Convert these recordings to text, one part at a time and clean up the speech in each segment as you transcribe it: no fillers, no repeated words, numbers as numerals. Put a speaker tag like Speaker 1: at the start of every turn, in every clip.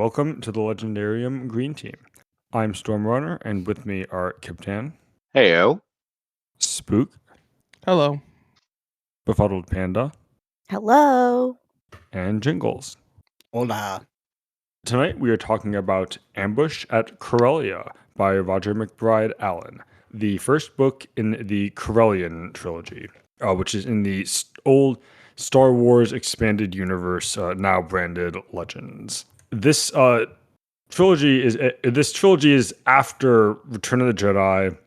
Speaker 1: welcome to the Legendarium Green Team. I'm Stormrunner, and with me are Kyptan,
Speaker 2: Heyo.
Speaker 1: Spook,
Speaker 3: Hello.
Speaker 1: Befuddled Panda,
Speaker 4: Hello.
Speaker 1: and Jingalls.
Speaker 5: Hola.
Speaker 1: Tonight we are talking about Ambush at Corellia by Roger MacBride Allen, the first book in the Corellian Trilogy, which is in the old Star Wars expanded universe, now branded Legends. This trilogy is after Return of the Jedi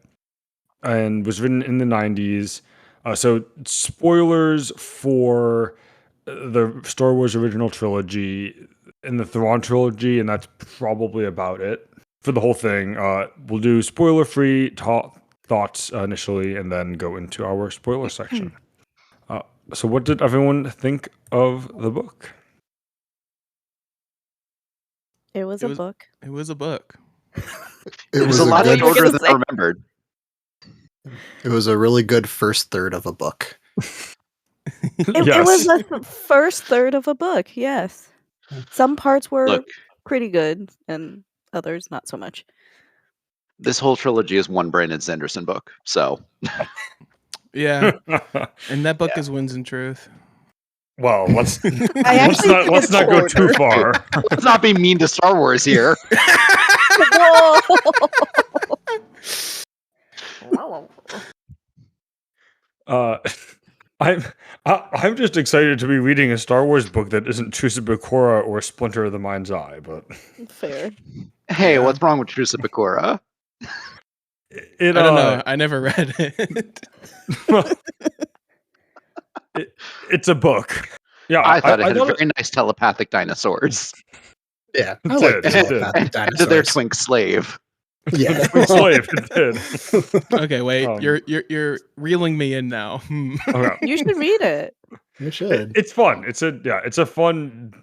Speaker 1: and was written in the 90s. So spoilers for the Star Wars original trilogy and the Thrawn trilogy, and that's probably about it for the whole thing. We'll do spoiler-free thoughts initially, and then go into our spoiler section. So what did everyone think of the book?
Speaker 4: It was a book.
Speaker 3: It was a book.
Speaker 2: It was a lot
Speaker 4: good-
Speaker 2: shorter than I remembered.
Speaker 5: It was a really good first third of a book.
Speaker 4: It
Speaker 1: Yes.
Speaker 4: was the first third of a book, yes. Some parts were
Speaker 2: Look,
Speaker 4: pretty good and others not so much.
Speaker 2: this whole trilogy is one Brandon Sanderson book, so
Speaker 3: Yeah. And that book is Winds and Truth.
Speaker 1: Well, let's
Speaker 4: actually think
Speaker 1: let's
Speaker 4: it's
Speaker 1: not go too far.
Speaker 2: let's not be mean to Star Wars here.
Speaker 4: Whoa.
Speaker 1: I'm just excited to be reading a Star Wars book that isn't Chusabakura or Splinter of the Mind's Eye, but
Speaker 4: Fair.
Speaker 2: Hey,
Speaker 3: Yeah.
Speaker 2: what's wrong with Trusa Bakura?
Speaker 1: it
Speaker 3: I don't know. I never read it.
Speaker 1: it's a book. Yeah,
Speaker 2: I thought it had
Speaker 1: thought
Speaker 2: very nice telepathic dinosaurs.
Speaker 5: Yeah, I
Speaker 1: It
Speaker 5: like
Speaker 1: did,
Speaker 5: the
Speaker 1: it did.
Speaker 5: telepathic
Speaker 2: And to their
Speaker 5: dinosaurs.
Speaker 2: twink slave.
Speaker 5: Yeah.
Speaker 1: Slave, it did.
Speaker 3: Okay, wait.
Speaker 1: Um,
Speaker 3: You're reeling me in now.
Speaker 1: Okay.
Speaker 4: You should read it.
Speaker 5: You should.
Speaker 1: It's fun. It's a fun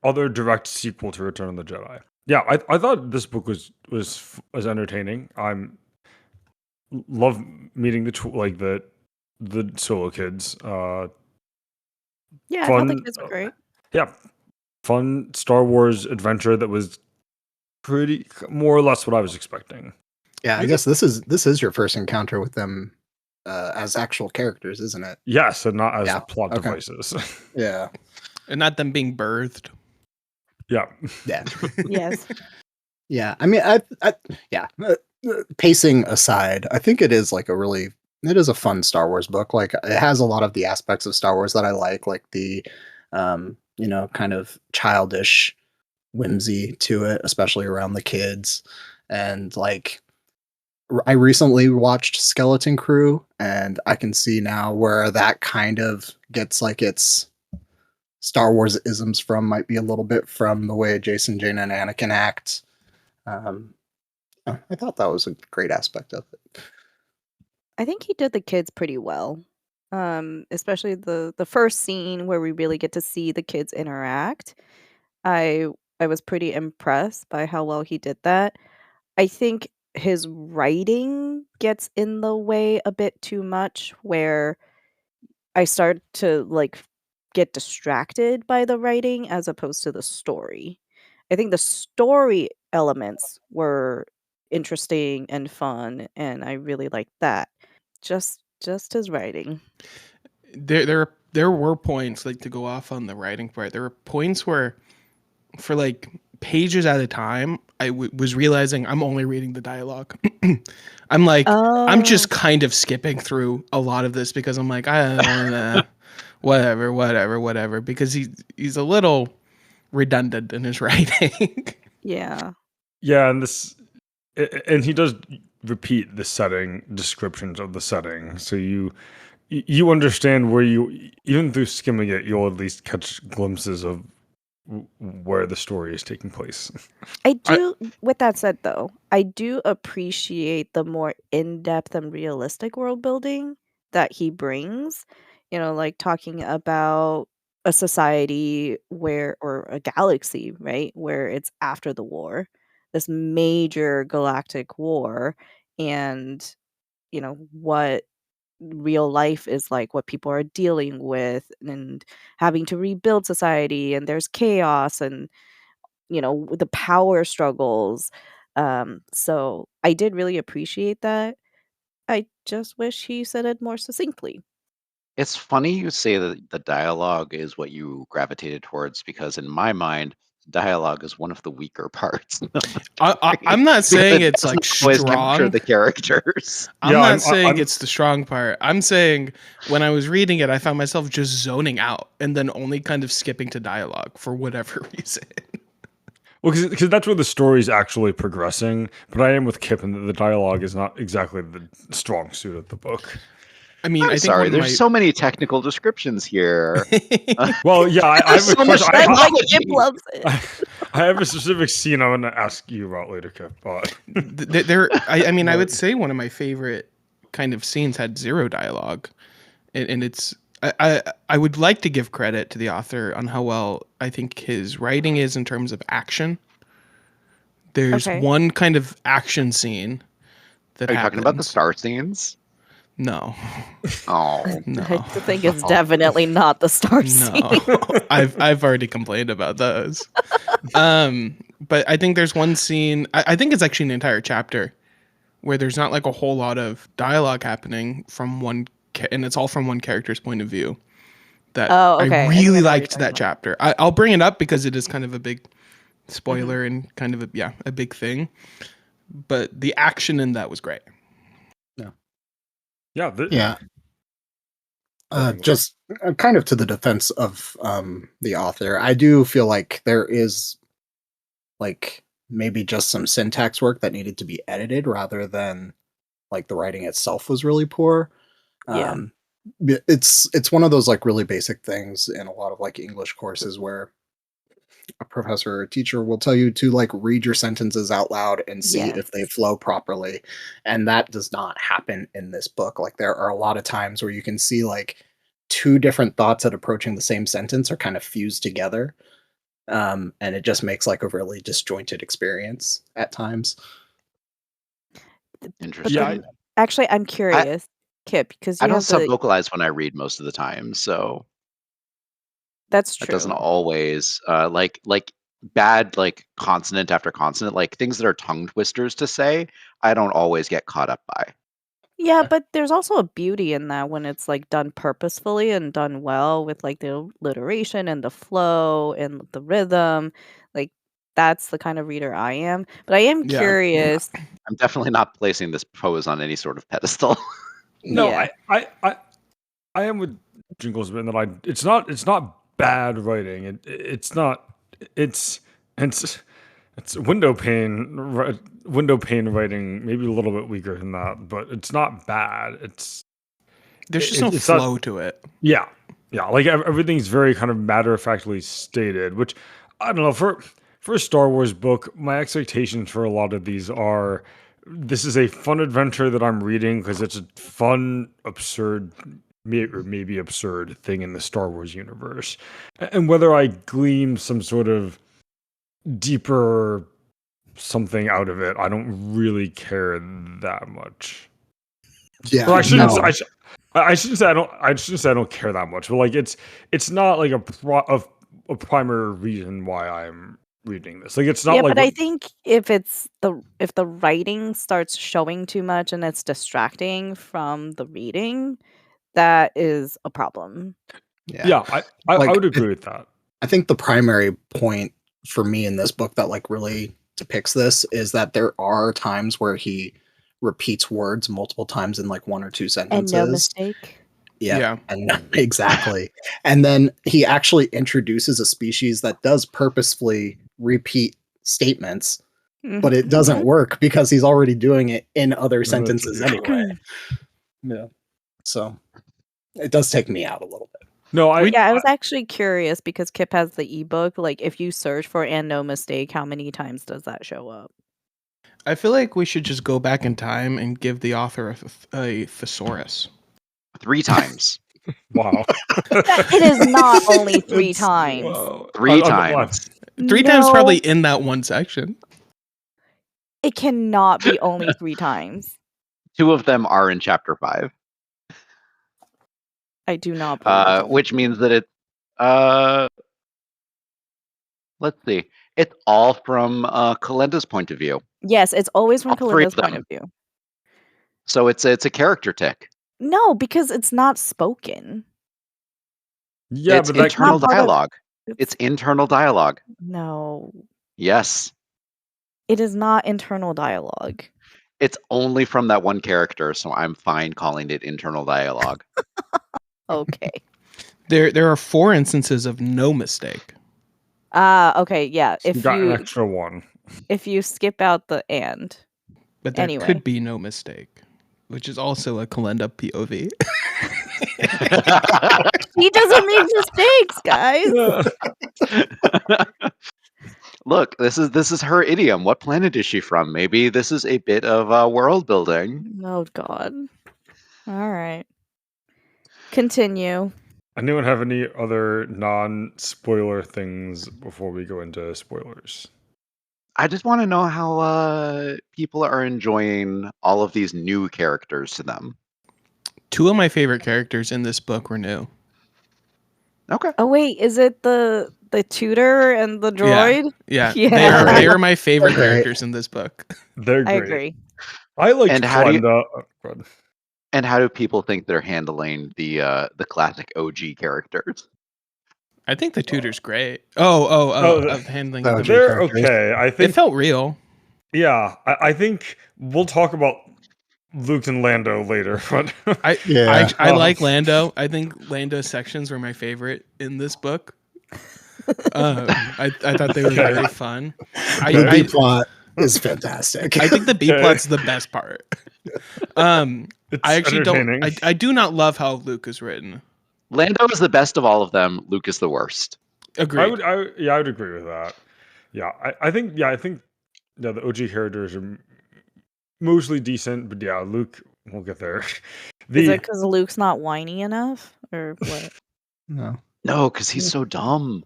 Speaker 1: other direct sequel to Return of the Jedi. Yeah, I thought this book was entertaining. Love meeting the solo kids.
Speaker 4: Yeah, I
Speaker 1: Fun.
Speaker 4: thought the kids were great.
Speaker 1: Yeah, fun Star Wars adventure that was pretty more or less what I was expecting.
Speaker 5: Yeah, I guess this is your first encounter with them as actual characters, isn't it?
Speaker 1: Yes, and not as
Speaker 5: Yeah,
Speaker 1: plot
Speaker 5: okay.
Speaker 1: devices.
Speaker 5: Yeah.
Speaker 3: And not them being birthed.
Speaker 1: Yeah.
Speaker 5: Yeah.
Speaker 4: Yes.
Speaker 5: Yeah. I mean, pacing aside, I think it is a fun Star Wars book. Like, it has a lot of the aspects of Star Wars that I like the kind of childish whimsy to it, especially around the kids. And like, I recently watched Skeleton Crew, and I can see now where that kind of gets like its Star Wars isms from, might be a little bit from the way Jason, Jane, and Anakin act. I thought that was a great aspect of it.
Speaker 4: I think he did the kids pretty well. Especially the first scene where we really get to see the kids interact. I was pretty impressed by how well he did that. I think his writing gets in the way a bit too much, where I start to like get distracted by the writing as opposed to the story. I think the story elements were interesting and fun, and I really liked that. Just his writing.
Speaker 3: There were points, like, to go off on the writing part. There were points where, for like pages at a time, I was realizing I'm only reading the dialogue. I'm like, I'm just kind of skipping through a lot of this because I'm like, I don't know, whatever, because he's a little redundant in his writing.
Speaker 4: Yeah.
Speaker 1: Yeah, and he does repeat the setting descriptions of the setting, so you understand where even through skimming it, you'll at least catch glimpses of where the story is taking place.
Speaker 4: With that said, though, I do appreciate the more in-depth and realistic world building that he brings. Like talking about a society or a galaxy, right, where it's after the war, this major galactic war, and what real life is like, what people are dealing with, and having to rebuild society, and there's chaos and the power struggles. So I did really appreciate that. I just wish he said it more succinctly.
Speaker 2: It's funny you say that the dialogue is what you gravitated towards, because in my mind, dialogue is one of the weaker parts of the
Speaker 3: I'm
Speaker 2: story,
Speaker 3: not
Speaker 2: because
Speaker 3: saying
Speaker 2: it
Speaker 3: it's like
Speaker 2: doesn't always capture
Speaker 3: strong.
Speaker 2: the characters.
Speaker 3: I'm
Speaker 1: Yeah,
Speaker 3: not saying
Speaker 1: I'm-
Speaker 3: it's the strong part. I'm saying when I was reading it, I found myself just zoning out and then only kind of skipping to dialogue for whatever reason.
Speaker 1: Well, because that's where the story is actually progressing. But I am with Kip, and the dialogue is not exactly the strong suit of the book.
Speaker 3: I mean,
Speaker 2: I'm
Speaker 3: I think
Speaker 2: sorry,
Speaker 3: one of
Speaker 2: there's so many technical descriptions here.
Speaker 1: Well, yeah, I have a
Speaker 2: So much
Speaker 1: question.
Speaker 4: That's why
Speaker 2: technology.
Speaker 4: Kip loves it.
Speaker 1: I have a specific scene I want to ask you about later, Kip. But
Speaker 3: I mean, I would say one of my favorite kind of scenes had zero dialogue, and it's I would like to give credit to the author on how well I think his writing is in terms of action. There's
Speaker 4: Okay.
Speaker 3: one kind of action scene that
Speaker 2: Are you talking about the
Speaker 3: happens.
Speaker 2: star scenes?
Speaker 3: No,
Speaker 2: Oh,
Speaker 3: no.
Speaker 4: I think it's definitely not the star scene.
Speaker 3: No, I've already complained about those. But I think there's one scene. I think it's actually an entire chapter where there's not like a whole lot of dialogue happening from one, and it's all from one character's point of view. That
Speaker 4: Oh, okay.
Speaker 3: I
Speaker 4: I think I
Speaker 3: really
Speaker 4: know what you're
Speaker 3: liked
Speaker 4: talking
Speaker 3: that
Speaker 4: about.
Speaker 3: chapter. I'll bring it up because it is kind of a big spoiler and kind of a big thing. But the action in that was great.
Speaker 1: yeah,
Speaker 5: Yeah. Just kind of to the defense of the author, I do feel like there is like maybe just some syntax work that needed to be edited rather than like the writing itself was really poor.
Speaker 4: Yeah.
Speaker 5: It's one of those like really basic things in a lot of like English courses where a professor or a teacher will tell you to like read your sentences out loud and see if they
Speaker 4: Yes.
Speaker 5: flow properly, and that does not happen in this book. Like there are a lot of times where you can see like two different thoughts at approaching the same sentence are kind of fused together, and it just makes like a really disjointed experience at times.
Speaker 4: But
Speaker 2: interesting.
Speaker 1: Yeah,
Speaker 4: then, actually, I'm curious, Kip, because
Speaker 2: I
Speaker 4: you
Speaker 2: don't
Speaker 4: have the.
Speaker 2: sub-vocalize when I read most of the time, so
Speaker 4: That's
Speaker 2: that doesn't
Speaker 4: true.
Speaker 2: always like bad like consonant after consonant, like things that are tongue twisters to say, I don't always get caught up by.
Speaker 4: Yeah, but there's also a beauty in that when it's like done purposefully and done well with like the alliteration and the flow and the rhythm. Like that's the kind of reader I am. But I am
Speaker 3: Yeah.
Speaker 4: curious.
Speaker 2: I'm definitely not placing this pose on any sort of pedestal.
Speaker 1: no,
Speaker 4: Yeah.
Speaker 1: I am with Jingles in that it's not bad writing. It's window pane writing, maybe a little bit weaker than that, but it's not bad.
Speaker 3: There's just no
Speaker 1: it's not-
Speaker 3: flow to it.
Speaker 1: Yeah, like everything's very kind of matter of factly stated, which I don't know for a Star Wars book. My expectations for a lot of these are this is a fun adventure that I'm reading because it's a fun, absurd, maybe absurd thing in the Star Wars universe, and whether I glean some sort of deeper something out of it, I don't really care that much.
Speaker 5: Yeah,
Speaker 1: Or I shouldn't.
Speaker 5: no.
Speaker 1: I shouldn't say I don't. I shouldn't say I don't care that much. But like, it's not like a primary reason why I'm reading this. Like, it's not
Speaker 4: Yeah,
Speaker 1: like
Speaker 4: but I think if the writing starts showing too much and it's distracting from the reading, that is a problem.
Speaker 1: yeah. I
Speaker 5: Like,
Speaker 1: would agree with that.
Speaker 5: I think the primary point for me in this book that like really depicts this is that there are times where he repeats words multiple times in like one or two
Speaker 4: And
Speaker 5: sentences.
Speaker 4: no mistake.
Speaker 5: Yeah. And exactly. And then he actually introduces a species that does purposefully repeat statements, but it doesn't work because he's already doing it in other sentences anyway. Yeah. So it does take me out a little bit.
Speaker 1: No,
Speaker 4: I was actually curious because Kip has the ebook. Like, if you search for "and no mistake," how many times does that show up?
Speaker 3: I feel like we should just go back in time and give the author a thesaurus.
Speaker 2: 3 times.
Speaker 1: Wow.
Speaker 4: It is not only 3 times.
Speaker 1: Wow.
Speaker 2: 3 times.
Speaker 3: 3 times
Speaker 4: No,
Speaker 3: probably in that one section.
Speaker 4: It cannot be only 3 times.
Speaker 2: 2 of them are in chapter 5.
Speaker 4: I do not believe that.
Speaker 2: Which means that it let's see. It's all from Kalenda's point of view.
Speaker 4: Yes, it's always from
Speaker 2: All three of
Speaker 4: Kalinda's point
Speaker 2: them.
Speaker 4: of view.
Speaker 2: So it's a character tick.
Speaker 4: No, because it's not spoken.
Speaker 1: Yeah,
Speaker 2: It's
Speaker 1: but that
Speaker 2: internal
Speaker 4: not part of-
Speaker 2: dialogue. It's internal dialogue.
Speaker 4: No,
Speaker 2: Yes.
Speaker 4: it is not internal dialogue.
Speaker 2: It's only from that one character, so I'm fine calling it internal dialogue.
Speaker 4: Okay.
Speaker 3: There are 4 instances of no mistake.
Speaker 4: Okay, yeah.
Speaker 1: you got an extra one.
Speaker 4: If you skip out the and.
Speaker 3: But there
Speaker 4: Anyway.
Speaker 3: could be no mistake, which is also a Kalenda POV.
Speaker 4: He doesn't make mistakes, guys.
Speaker 2: Look, this is her idiom. What planet is she from? Maybe this is a bit of world building.
Speaker 4: Oh God. All right. Continue.
Speaker 1: Anyone have any other non-spoiler things before we go into spoilers?
Speaker 2: I just want to know how people are enjoying all of these new characters to them.
Speaker 3: 2 of my favorite characters in this book were new.
Speaker 2: Okay.
Speaker 4: Oh wait, is it the tutor and the droid?
Speaker 3: Yeah,
Speaker 4: Yeah.
Speaker 3: they are my favorite
Speaker 5: They're great.
Speaker 3: characters in this book.
Speaker 1: They're
Speaker 4: I
Speaker 1: great.
Speaker 4: agree.
Speaker 1: I like
Speaker 2: And how do you-
Speaker 1: Kalenda. Go ahead.
Speaker 2: And how do people think they're handling the classic OG characters?
Speaker 3: I think the tutor's great.
Speaker 1: Oh,
Speaker 3: Of handling
Speaker 5: that
Speaker 3: the
Speaker 5: would
Speaker 1: They're
Speaker 5: characters.
Speaker 1: okay. I
Speaker 3: It
Speaker 1: think.
Speaker 3: felt real.
Speaker 1: Yeah, I think we'll talk about Luke and Lando later. But
Speaker 3: I like Lando. I think Lando's sections were my favorite in this book. I thought they were very fun.
Speaker 5: The B plot is fantastic.
Speaker 3: I think the B plot's the best part.
Speaker 1: it's
Speaker 3: I actually don't.
Speaker 1: entertaining.
Speaker 3: I do not love how Luke is written.
Speaker 2: Lando is the best of all of them. Luke is the worst.
Speaker 3: Agreed.
Speaker 1: I would agree with that. Yeah, I think the OG characters are mostly decent, but yeah, Luke, we'll get there.
Speaker 4: Is it because Luke's not whiny enough, or what?
Speaker 5: No,
Speaker 2: No, because he's so dumb.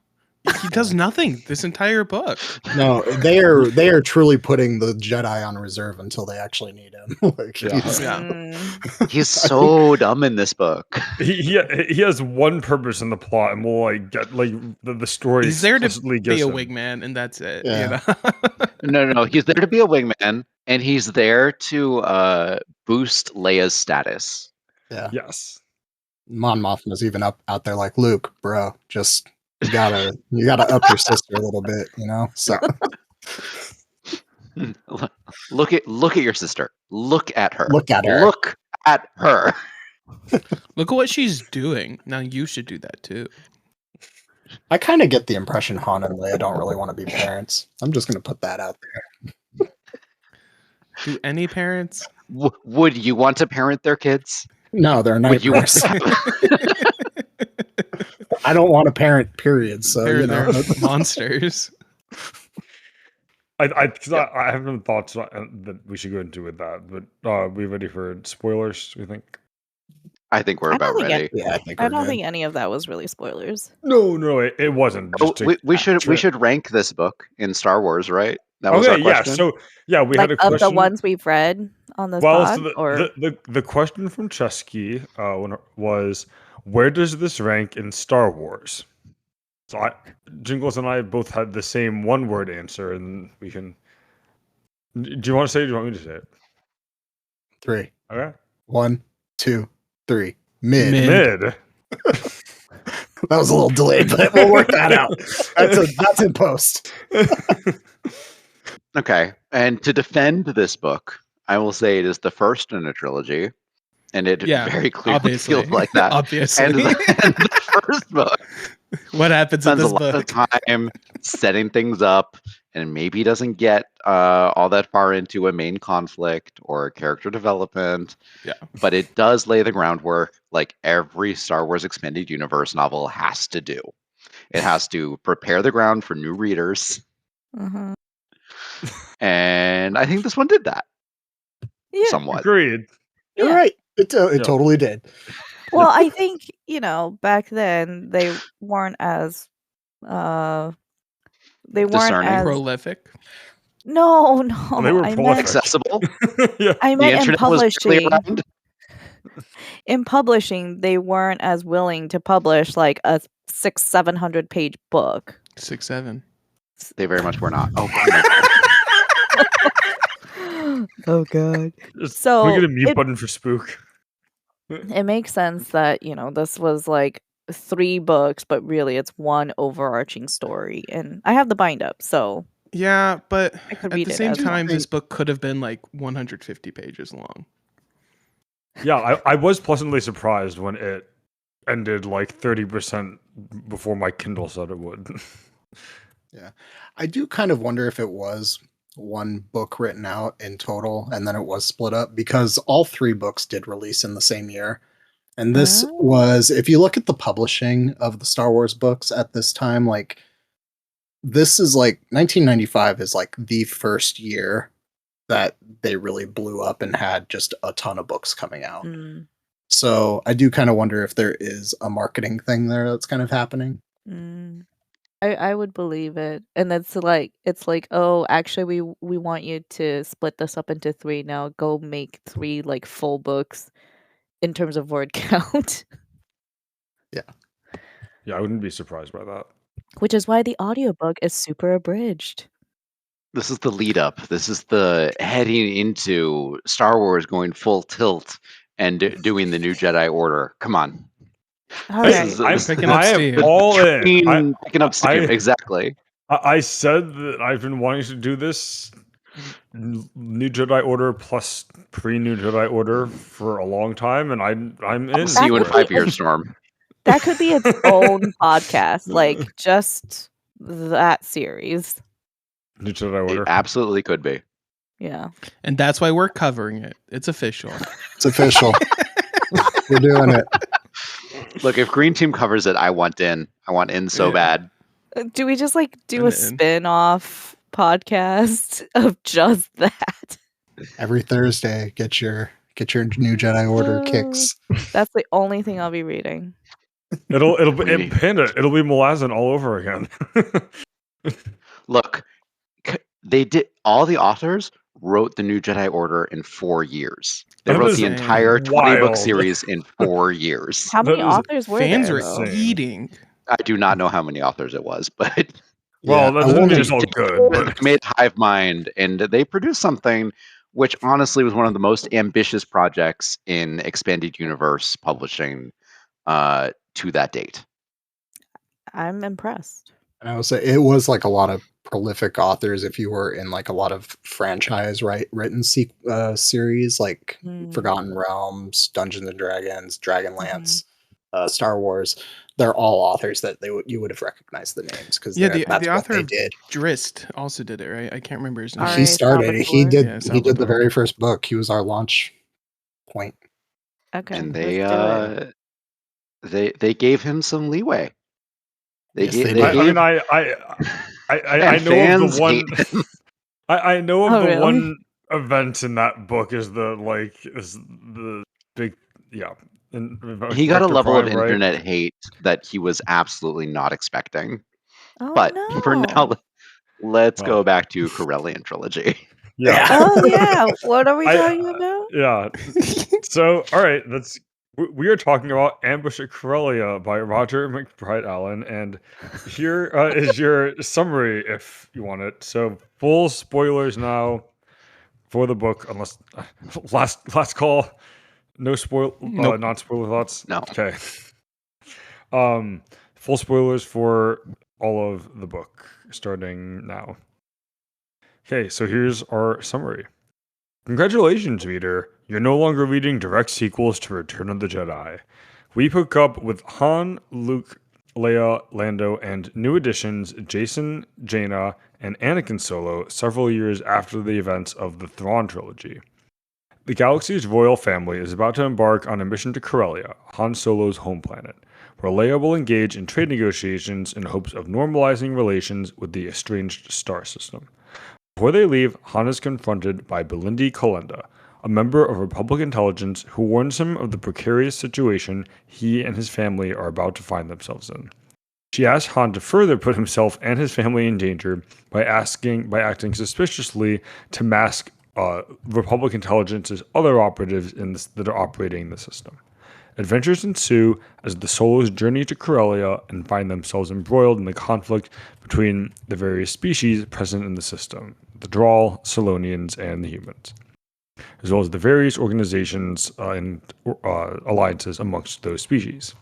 Speaker 3: He does nothing this entire book.
Speaker 5: no, they are truly putting the Jedi on reserve until they actually need him. Like,
Speaker 1: Yeah.
Speaker 5: he's-
Speaker 3: Yeah.
Speaker 4: Mm,
Speaker 2: He's so dumb in this book.
Speaker 1: he has one purpose in the plot, and we'll like get like the story.
Speaker 3: He's there to
Speaker 1: explicitly
Speaker 3: be
Speaker 1: gives
Speaker 3: a
Speaker 1: him.
Speaker 3: wingman, and that's it.
Speaker 5: Yeah.
Speaker 3: You know?
Speaker 2: No. He's there to be a wingman, and he's there to boost Leia's status.
Speaker 5: yeah.
Speaker 1: Yes.
Speaker 5: Mon Mothma's even out there like, Luke, bro, just you gotta up your sister a little bit, you know. So
Speaker 2: Look at your sister. Look at her.
Speaker 5: Look at her.
Speaker 2: Look at her.
Speaker 3: Look at what she's doing. Now you should do that too.
Speaker 5: I kind of get the impression Han and Leia don't really want to be parents. I'm just gonna put that out there.
Speaker 3: Do any parents?
Speaker 2: Would you want to parent their kids?
Speaker 5: No, they're
Speaker 2: Would you want
Speaker 5: nightmares. I don't want a parent, period. So
Speaker 3: They're,
Speaker 5: you know,
Speaker 3: they're monsters.
Speaker 1: I have some thoughts that we should go into with that, but we ready for spoilers? We think?
Speaker 2: I think we're
Speaker 4: I don't
Speaker 2: about
Speaker 4: think
Speaker 2: ready.
Speaker 5: yeah, I think
Speaker 4: I
Speaker 5: we're
Speaker 4: don't
Speaker 5: good.
Speaker 4: think any of that was really spoilers.
Speaker 1: No, it wasn't.
Speaker 2: Oh,
Speaker 1: Just
Speaker 2: we should rank this book in Star Wars, right? That was
Speaker 1: Okay,
Speaker 2: our question.
Speaker 1: So we
Speaker 4: Like
Speaker 1: had a
Speaker 4: of
Speaker 1: question.
Speaker 4: the ones we've read on this
Speaker 1: Well,
Speaker 4: pod,
Speaker 1: so
Speaker 4: or
Speaker 1: the question from Chesky was, where does this rank in Star Wars? So Jingles and I both had the same one-word answer, and we can. Do you want to say it? Or do you want me to say it?
Speaker 5: 3,
Speaker 1: Okay.
Speaker 5: 1, 2, 3. Mid.
Speaker 3: Mid.
Speaker 1: Mid.
Speaker 5: That was a little delayed, but we'll work that out. That's in post.
Speaker 2: Okay, and to defend this book, I will say it is the first in a trilogy, and it
Speaker 3: Yeah,
Speaker 2: very clearly
Speaker 3: obviously.
Speaker 2: feels like that.
Speaker 3: Obviously.
Speaker 2: And the first book
Speaker 3: What happens in
Speaker 2: spends a
Speaker 3: this
Speaker 2: lot of
Speaker 3: book?
Speaker 2: time setting things up, and maybe doesn't get all that far into a main conflict or character development.
Speaker 3: Yeah.
Speaker 2: But it does lay the groundwork, like every Star Wars Expanded Universe novel has to do. It has to prepare the ground for new readers,
Speaker 4: Mhm.
Speaker 2: and I think this one did that
Speaker 4: Yeah.
Speaker 2: somewhat.
Speaker 1: Agreed.
Speaker 5: You're
Speaker 4: Yeah.
Speaker 5: right. It
Speaker 1: Yeah.
Speaker 5: totally did.
Speaker 4: Well, I think back then they weren't as they weren't
Speaker 2: Discerning.
Speaker 4: as
Speaker 3: Prolific.
Speaker 4: no.
Speaker 1: They were
Speaker 4: I
Speaker 1: prolific.
Speaker 4: meant
Speaker 2: Accessible.
Speaker 1: Yeah.
Speaker 4: I
Speaker 2: The
Speaker 4: meant in
Speaker 2: internet was barely
Speaker 4: publishing.
Speaker 2: around.
Speaker 4: In publishing, they weren't as willing to publish like a 600-700 page book.
Speaker 3: 6-7.
Speaker 2: They very much were not. Oh,
Speaker 4: Oh god.
Speaker 1: Can we
Speaker 4: So
Speaker 1: get a mute button for Spook?
Speaker 4: it makes sense that, this was like 3 books, but really it's one overarching story. And I have the bind up, so
Speaker 3: Yeah, but
Speaker 4: I could
Speaker 3: at
Speaker 4: read
Speaker 3: the
Speaker 4: it
Speaker 3: same
Speaker 4: as one.
Speaker 3: time, this book could have been like 150 pages long.
Speaker 1: Yeah, I was pleasantly surprised when it ended like 30% before my Kindle said it would.
Speaker 5: Yeah. I do kind of wonder if it was one book written out in total and then it was split up, because all 3 books did release in the same year. And this
Speaker 4: Oh.
Speaker 5: was, if you look at the publishing of the Star Wars books at this time, like, this is like 1995 is like the first year that they really blew up and had just a ton of books coming out.
Speaker 4: Mm,
Speaker 5: So I do kind of wonder if there is a marketing thing there that's kind of happening.
Speaker 4: mm. I would believe it. And that's like, it's like, oh, actually we want you to split this up into 3 now. Go make 3 like full books in terms of word count.
Speaker 1: Yeah, I wouldn't be surprised by that.
Speaker 4: Which is why the audiobook is super abridged.
Speaker 2: This is the lead up. This is the heading into Star Wars going full tilt and doing the new Jedi Order. Come on.
Speaker 4: All
Speaker 1: Hey,
Speaker 4: right.
Speaker 2: This is
Speaker 3: Picking up
Speaker 1: I am
Speaker 3: steam.
Speaker 1: all in.
Speaker 2: train picking up steam.
Speaker 1: I-
Speaker 2: Exactly.
Speaker 1: I said that I've been wanting to do this New Jedi Order plus pre-New Jedi Order for a long time, and I'm in.
Speaker 2: I'll see you in
Speaker 4: could be
Speaker 2: 5 years, Storm.
Speaker 4: That could be its own podcast, like just that series.
Speaker 1: New Jedi
Speaker 2: It
Speaker 1: Order.
Speaker 2: absolutely could be.
Speaker 4: Yeah.
Speaker 3: And that's why we're covering it. It's official.
Speaker 5: It's official. We're doing it.
Speaker 2: Look, if Green Team covers it, I want in. I want in so
Speaker 3: Yeah.
Speaker 2: bad.
Speaker 4: Do we just like do a
Speaker 3: And-
Speaker 4: spin-off podcast of just that?
Speaker 5: Every Thursday, get your new Jedi Order kicks.
Speaker 4: That's the only thing I'll be reading.
Speaker 1: It'll be
Speaker 2: Really?
Speaker 1: Panda. It'll be Malazan all over again.
Speaker 2: Look, they did. All the authors wrote the new Jedi Order in 4 years. They
Speaker 1: That
Speaker 2: wrote
Speaker 1: is
Speaker 2: the entire 20-book
Speaker 1: wild.
Speaker 2: series in 4 years.
Speaker 4: How many
Speaker 1: That is-
Speaker 4: authors were
Speaker 3: Fans
Speaker 4: there?
Speaker 3: are
Speaker 4: though?
Speaker 3: eating.
Speaker 2: I do not know how many authors it was, but
Speaker 1: Well, that
Speaker 5: I
Speaker 1: doesn't
Speaker 5: wonder-
Speaker 1: mean it's all good.
Speaker 2: they
Speaker 1: But
Speaker 2: made Hive Mind, and they produced something which honestly was one of the most ambitious projects in expanded universe publishing to that date.
Speaker 4: I'm impressed.
Speaker 5: And I would say it was like a lot of prolific authors. If you were in like a lot of franchise written series like
Speaker 4: Hmm.
Speaker 5: Forgotten Realms, Dungeons and Dragons, Dragonlance, Star Wars, they're all authors that you would have recognized the names because
Speaker 3: Yeah,
Speaker 5: that's
Speaker 3: the
Speaker 5: what
Speaker 3: author
Speaker 5: they
Speaker 3: of
Speaker 5: did.
Speaker 3: Drizzt also did it, right? I can't remember his name.
Speaker 4: All
Speaker 5: He
Speaker 4: right,
Speaker 5: started. He
Speaker 4: Salvatore.
Speaker 5: did.
Speaker 3: Yeah,
Speaker 5: he did
Speaker 3: Salvatore.
Speaker 5: the very first book. He was our launch point.
Speaker 4: Okay.
Speaker 2: And
Speaker 4: let's do it.
Speaker 2: they gave him some leeway.
Speaker 5: Yes, they
Speaker 2: they
Speaker 5: did.
Speaker 1: I
Speaker 2: gave
Speaker 1: mean, I
Speaker 2: And
Speaker 1: know of
Speaker 2: fans
Speaker 1: the one.
Speaker 2: hate him.
Speaker 1: I know of
Speaker 4: Oh,
Speaker 1: the
Speaker 4: really?
Speaker 1: one event in that book is the big And
Speaker 2: he got a
Speaker 1: Vector
Speaker 2: level of
Speaker 1: Prime, right?
Speaker 2: internet hate that he was absolutely not expecting.
Speaker 4: Oh,
Speaker 2: But
Speaker 4: no.
Speaker 2: for now, let's
Speaker 1: Well.
Speaker 2: go back to Corellian Trilogy.
Speaker 1: Yeah.
Speaker 4: Oh yeah. What are we
Speaker 1: I-
Speaker 4: talking about?
Speaker 1: Yeah. So, all right, we are talking about Ambush at Corellia by Roger MacBride Allen, and here is your summary if you want it. So, full spoilers now for the book, unless last call, no
Speaker 3: Nope.
Speaker 1: non-spoiler thoughts.
Speaker 2: No.
Speaker 1: Okay. Full spoilers for all of the book starting now. Okay, so here's our summary. Congratulations, reader. You're no longer reading direct sequels to Return of the Jedi. We pick up with Han, Luke, Leia, Lando, and new additions Jason, Jaina, and Anakin Solo several years after the events of the Thrawn trilogy. The galaxy's royal family is about to embark on a mission to Corellia, Han Solo's home planet, where Leia will engage in trade negotiations in hopes of normalizing relations with the estranged star system. Before they leave, Han is confronted by Belindi Kolenda, a member of Republic intelligence who warns him of the precarious situation he and his family are about to find themselves in. She asks Han to further put himself and his family in danger by acting suspiciously to mask Republic intelligence's other operatives that are operating the system. Adventures ensue as the Solos journey to Corellia and find themselves embroiled in the conflict between the various species present in the system, the Drawl, Solonians, and the humans, as well as the various organizations and alliances amongst those species.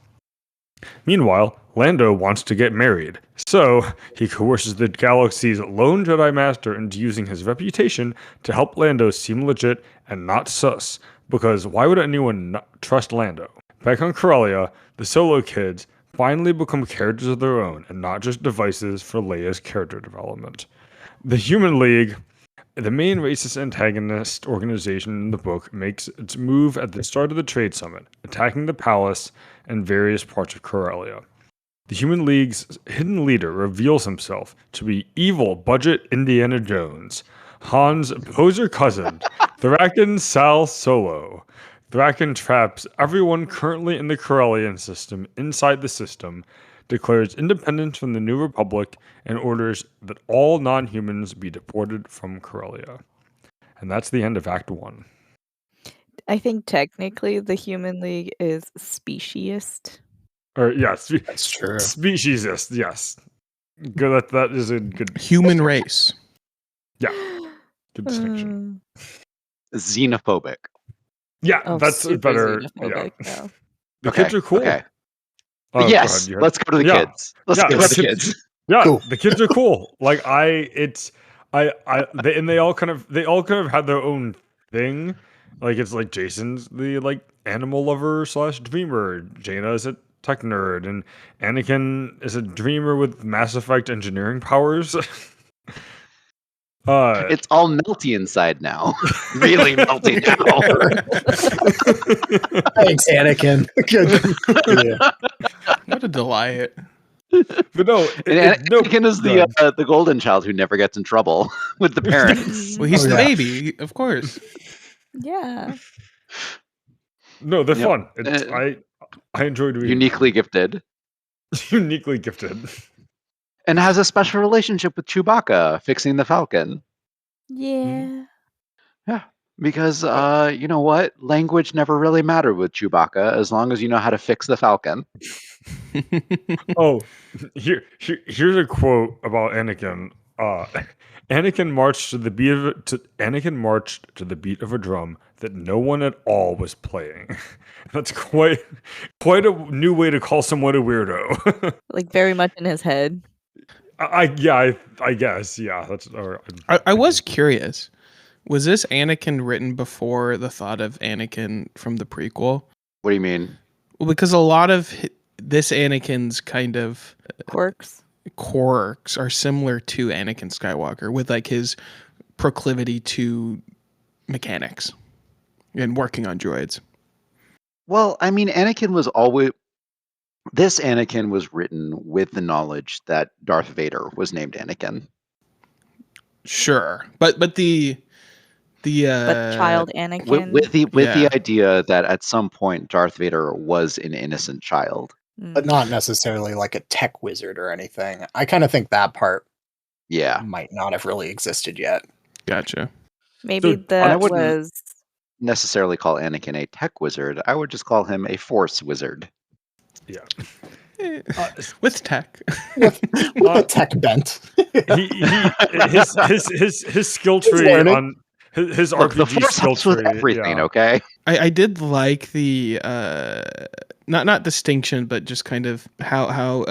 Speaker 1: Meanwhile, Lando wants to get married, so he coerces the galaxy's lone Jedi Master into using his reputation to help Lando seem legit and not sus, because why would anyone not trust Lando? Back on Corellia, the Solo kids finally become characters of their own and not just devices for Leia's character development. The Human League, the main racist antagonist organization in the book, makes its move at the start of the Trade Summit, attacking the palace and various parts of Corellia. The Human League's hidden leader reveals himself to be evil budget Indiana Jones, Han's poser cousin, Thraken Sal Solo. Thraken traps everyone currently in the Corellian system inside the system, declares independence from the New Republic, and orders that all non-humans be deported from Corellia. And that's the end of Act 1.
Speaker 4: I think technically the Human League is speciesist.
Speaker 1: Or yes,
Speaker 5: That's true.
Speaker 1: speciesist. Yes, good. That is a good
Speaker 3: Human race.
Speaker 1: Yeah, good distinction.
Speaker 2: Xenophobic.
Speaker 1: Yeah,
Speaker 4: Oh,
Speaker 1: that's
Speaker 4: super
Speaker 1: better.
Speaker 4: xenophobic,
Speaker 1: Yeah,
Speaker 4: though.
Speaker 1: the
Speaker 2: Okay,
Speaker 1: kids are cool.
Speaker 2: okay.
Speaker 1: Oh,
Speaker 2: Yes,
Speaker 1: go ahead,
Speaker 2: let's go to the
Speaker 1: Yeah.
Speaker 2: kids. Let's
Speaker 1: Yeah,
Speaker 2: go
Speaker 1: the
Speaker 2: to the
Speaker 1: kids.
Speaker 2: kids.
Speaker 1: Yeah,
Speaker 5: Cool.
Speaker 1: the kids are cool. Like they all kind of had their own thing. Like it's like Jason's the like animal lover / dreamer. Jaina is a tech nerd, and Anakin is a dreamer with Mass Effect engineering powers.
Speaker 2: It's all melty inside now. Really melty now.
Speaker 5: Thanks, Anakin. Good. Yeah.
Speaker 3: What a delight.
Speaker 1: But no,
Speaker 2: And
Speaker 1: no,
Speaker 2: Anakin is
Speaker 1: go ahead.
Speaker 2: the golden child who never gets in trouble with the parents.
Speaker 3: Well, he's
Speaker 5: Oh,
Speaker 3: the
Speaker 5: yeah.
Speaker 3: baby, of course.
Speaker 4: Yeah.
Speaker 1: No, they're
Speaker 2: Yep.
Speaker 1: fun. It's, I enjoyed reading.
Speaker 2: Uniquely gifted.
Speaker 1: Uniquely gifted.
Speaker 2: And has a special relationship with Chewbacca fixing the Falcon.
Speaker 4: Yeah.
Speaker 2: Because you know what? Language never really mattered with Chewbacca as long as you know how to fix the Falcon.
Speaker 1: Oh, here's a quote about Anakin. Anakin marched to the beat of a drum that no one at all was playing. That's quite a new way to call someone a weirdo.
Speaker 4: Like very much in his head.
Speaker 1: I guess that's. Or,
Speaker 3: I was curious. Was this Anakin written before the thought of Anakin from the prequel?
Speaker 2: What do you mean?
Speaker 3: Well, because a lot of this Anakin's kind of
Speaker 4: Quirks.
Speaker 3: quirks are similar to Anakin Skywalker, with like his proclivity to mechanics and working on droids.
Speaker 2: Well, I mean, this Anakin was written with the knowledge that Darth Vader was named Anakin.
Speaker 3: Sure, but the
Speaker 4: But child Anakin.
Speaker 2: With the
Speaker 3: Yeah.
Speaker 2: idea that at some point Darth Vader was an innocent child.
Speaker 5: But not necessarily like a tech wizard or anything. I kind of think that part
Speaker 2: Yeah.
Speaker 5: might not have really existed yet.
Speaker 3: Gotcha.
Speaker 4: Maybe
Speaker 1: So,
Speaker 2: I
Speaker 4: that
Speaker 2: wouldn't-
Speaker 4: was
Speaker 2: Necessarily call Anakin a tech wizard. I would just call him a force wizard.
Speaker 1: yeah.
Speaker 3: With tech.
Speaker 5: With a tech bent.
Speaker 1: His skill
Speaker 5: He's
Speaker 1: tree
Speaker 5: learning.
Speaker 1: on his
Speaker 2: Look, the
Speaker 1: RPG
Speaker 2: force
Speaker 1: skill
Speaker 2: helps with
Speaker 1: tree.
Speaker 2: everything,
Speaker 1: yeah.
Speaker 2: okay?
Speaker 3: I did like the not distinction, but just kind of how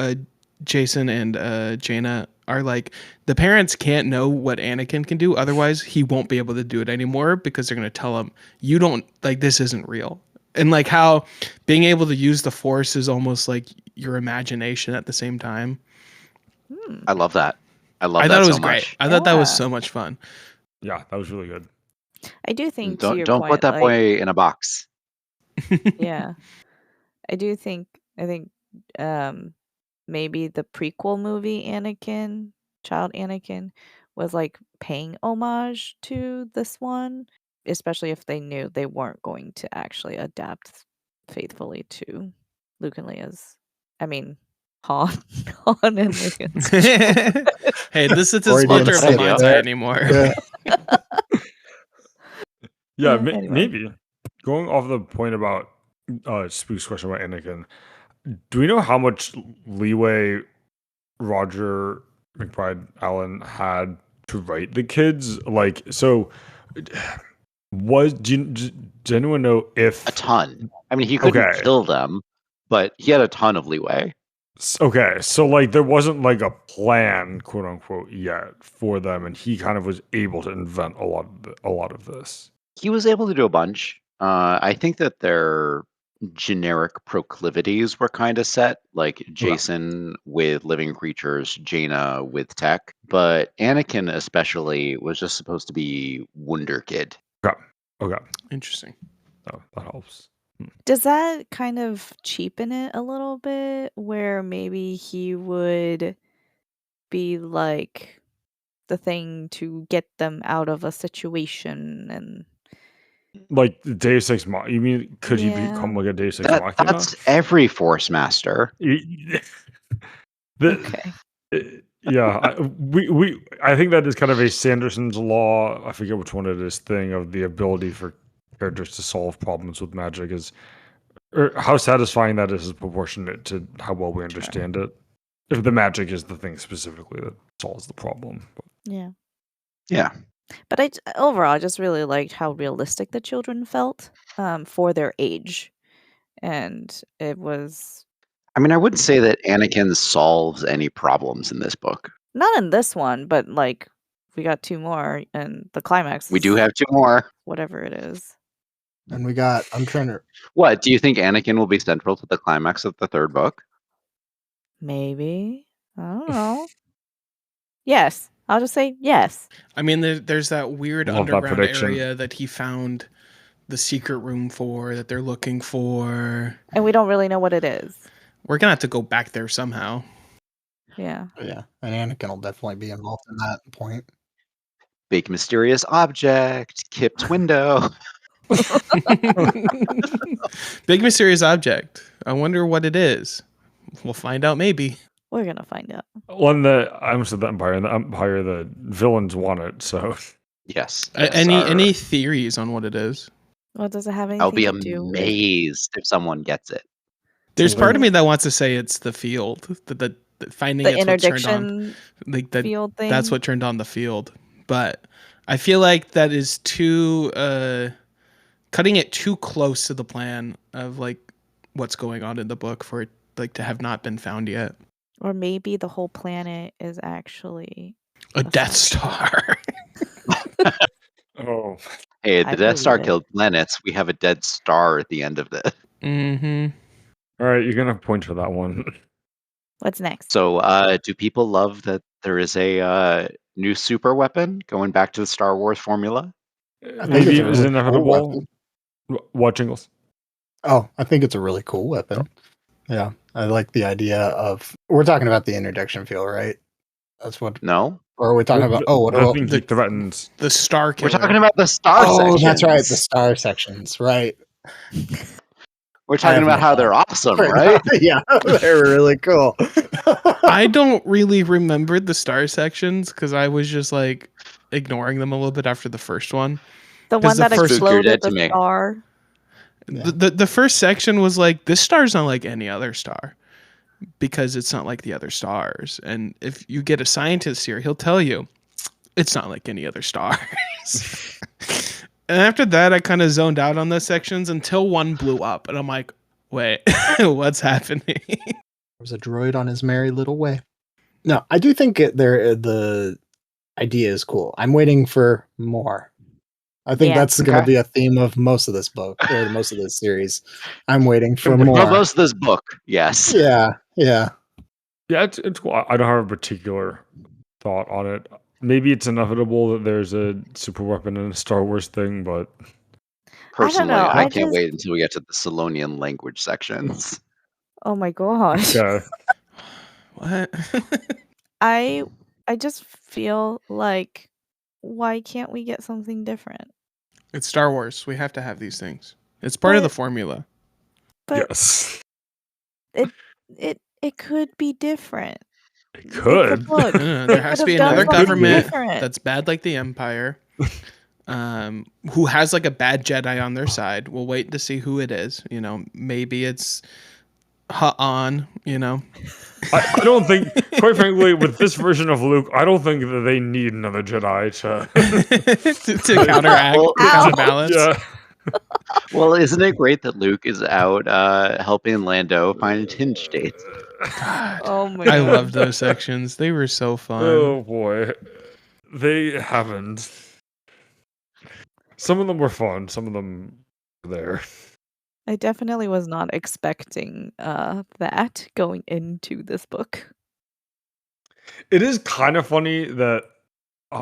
Speaker 3: Jason and Jaina are like, the parents can't know what Anakin can do, otherwise he won't be able to do it anymore, because they're going to tell him, you don't, like, this isn't real. And like how being able to use the Force is almost like your imagination at the same time.
Speaker 2: I love that. I
Speaker 3: I
Speaker 2: that
Speaker 3: thought it was
Speaker 2: so
Speaker 3: great.
Speaker 2: much.
Speaker 3: I thought that was
Speaker 4: Yeah.
Speaker 3: so much fun.
Speaker 1: Yeah, that was really good.
Speaker 4: I do think to your
Speaker 2: Don't
Speaker 4: point,
Speaker 2: put that
Speaker 4: like,
Speaker 2: boy in a box.
Speaker 4: yeah. I think maybe the prequel movie Anakin, child Anakin, was like paying homage to this one, especially if they knew they weren't going to actually adapt faithfully to Luke and Leia's. I mean, Han and Leia's.
Speaker 3: Hey, this is a
Speaker 5: Already
Speaker 3: splinter of the
Speaker 5: said
Speaker 3: mindset
Speaker 5: that.
Speaker 3: anymore.
Speaker 5: Yeah.
Speaker 1: Yeah,
Speaker 4: Anyway.
Speaker 1: maybe going off the point about Spook's question about Anakin. Do we know how much leeway Roger MacBride Allen had to write the kids? Like, so does anyone know if
Speaker 2: A ton. I mean, he couldn't
Speaker 1: Okay.
Speaker 2: kill them, but he had a ton of leeway.
Speaker 1: Okay, so like there wasn't like a plan, quote unquote, yet for them, and he kind of was able to invent a lot of this.
Speaker 2: He was able to do a bunch. I think that their generic proclivities were kind of set, like Jason with living creatures, Jaina with tech, but Anakin especially was just supposed to be Wonder Kid.
Speaker 1: Okay,
Speaker 3: Interesting.
Speaker 1: so that helps.
Speaker 4: Does that kind of cheapen it a little bit, where maybe he would be like the thing to get them out of a situation? And
Speaker 1: Like the Deus Ex Machina. You mean could he
Speaker 4: Yeah.
Speaker 1: become like a Deus Ex Machina?
Speaker 2: That's every Force Master.
Speaker 4: Okay.
Speaker 1: Yeah, I think that is kind of a Sanderson's law. I forget which one it is. Thing of the ability for characters to solve problems with magic or how satisfying that is proportionate to how well we understand it. If the magic is the thing specifically that solves the problem.
Speaker 4: Yeah.
Speaker 2: Yeah.
Speaker 4: But overall, I just really liked how realistic the children felt for their age. And it was
Speaker 2: I mean, I wouldn't say that Anakin solves any problems in this book.
Speaker 4: not in this one, but like we got 2 more, and the climax
Speaker 2: We
Speaker 4: is
Speaker 2: do have 2 more.
Speaker 4: whatever it is.
Speaker 5: And we got. I'm trying to.
Speaker 2: What, do you think Anakin will be central to the climax of the 3rd book?
Speaker 4: Maybe. I don't know. Yes. I'll just say yes.
Speaker 3: I mean, there's that weird
Speaker 1: Love that
Speaker 3: underground
Speaker 1: prediction.
Speaker 3: area that he found the secret room for, that they're looking for.
Speaker 4: And we don't really know what it is.
Speaker 3: We're gonna have to go back there somehow.
Speaker 4: Yeah.
Speaker 5: Yeah, and Anakin will definitely be involved in that point.
Speaker 2: Big mysterious object, Kip's window.
Speaker 3: Big mysterious object. I wonder what it is. We'll find out maybe.
Speaker 4: We're going to find out.
Speaker 1: Well, I almost said the Empire. In the Empire, the villains want it. So
Speaker 2: Yes.
Speaker 3: Any theories on what it is?
Speaker 4: Well, does it have anything
Speaker 2: I'll be
Speaker 4: to do with
Speaker 2: amazed if someone gets it.
Speaker 3: There's part of me that wants to say it's the field. The finding
Speaker 4: the
Speaker 3: it's what turned on.
Speaker 4: interdiction
Speaker 3: Like that.
Speaker 4: field thing?
Speaker 3: That's what turned on the field. But I feel like that is too cutting it too close to the plan of like what's going on in the book for it like to have not been found yet.
Speaker 4: Or maybe the whole planet is actually
Speaker 3: A Death Star.
Speaker 1: Oh,
Speaker 2: Hey, the
Speaker 4: I
Speaker 2: Death Star
Speaker 4: believe it.
Speaker 2: killed planets. We have a dead star at the end of this.
Speaker 3: Mm-hmm.
Speaker 1: all right. You're gonna point to that one.
Speaker 4: What's next?
Speaker 2: So, do people love that there is a new super weapon going back to the Star Wars formula?
Speaker 5: I think
Speaker 1: Maybe
Speaker 5: it's a
Speaker 1: it was
Speaker 5: really cool
Speaker 1: inevitable.
Speaker 5: weapon.
Speaker 1: What Jingles?
Speaker 5: Oh, I think it's a really cool weapon. Yeah, I like the idea of. We're talking about the interdiction field, right? That's what.
Speaker 2: No,
Speaker 5: Or are we talking about? Oh, what
Speaker 1: I
Speaker 5: about?
Speaker 1: think he threatens.
Speaker 3: The Star Killer.
Speaker 2: we're talking about the star
Speaker 5: Oh,
Speaker 2: sections.
Speaker 5: that's right, the star sections, right?
Speaker 2: We're talking
Speaker 5: have
Speaker 2: about
Speaker 5: no
Speaker 2: how
Speaker 5: thought.
Speaker 2: they're awesome, right?
Speaker 5: Yeah, they were really cool.
Speaker 3: I don't really remember the star sections because I was just like ignoring them a little bit after the first one.
Speaker 4: The
Speaker 3: 'cause
Speaker 4: one
Speaker 3: the
Speaker 4: that
Speaker 3: first-
Speaker 2: You're dead
Speaker 4: exploded
Speaker 2: to
Speaker 4: the
Speaker 2: me.
Speaker 4: star.
Speaker 5: Yeah.
Speaker 3: The first section was like, this star's not like any other star because it's not like the other stars. And if you get a scientist here, he'll tell you it's not like any other stars. And after that, I kind of zoned out on those sections until one blew up. And I'm like, wait, what's happening?
Speaker 5: There's a droid on his merry little way. No, I do think the idea is cool. I'm waiting for more. I think
Speaker 4: Yeah.
Speaker 5: that's going to
Speaker 2: Okay.
Speaker 5: be a theme of most of this book or most of this series. I'm waiting for
Speaker 2: For
Speaker 5: more.
Speaker 2: most of this book, yes.
Speaker 5: Yeah, yeah.
Speaker 1: Yeah, it's cool. I don't have a particular thought on it. Maybe it's inevitable that there's a super weapon in a Star Wars thing, but
Speaker 2: Personally,
Speaker 4: know,
Speaker 2: I
Speaker 4: I
Speaker 2: can't
Speaker 4: just-
Speaker 2: wait until we get to the Salonian language sections.
Speaker 4: Oh my gosh.
Speaker 1: yeah.
Speaker 3: What?
Speaker 4: I just feel like, why can't we get something different?
Speaker 3: It's Star Wars. We have to have these things. It's part of the
Speaker 4: But-
Speaker 3: formula.
Speaker 4: But
Speaker 1: Yes.
Speaker 4: it could be different.
Speaker 1: It could.
Speaker 4: Look,
Speaker 3: There has to
Speaker 4: could've
Speaker 3: be
Speaker 4: done
Speaker 3: another
Speaker 4: something
Speaker 3: government
Speaker 4: different.
Speaker 3: that's bad like the Empire. who has like a bad Jedi on their side. We'll wait to see who it is. You know, maybe it's Han. You know,
Speaker 1: I don't think, quite frankly, with this version of Luke, I don't think that they need another Jedi
Speaker 3: to counteract, counterbalance.
Speaker 1: Yeah.
Speaker 2: Well, isn't it great that Luke is out helping Lando find hinge dates?
Speaker 3: God,
Speaker 4: Oh my
Speaker 3: I
Speaker 4: god.
Speaker 3: love those sections. They were so fun.
Speaker 1: Oh boy, they haven't. Some of them were fun. Some of them were there.
Speaker 4: I definitely was not expecting that going into this book.
Speaker 1: It is kind of funny that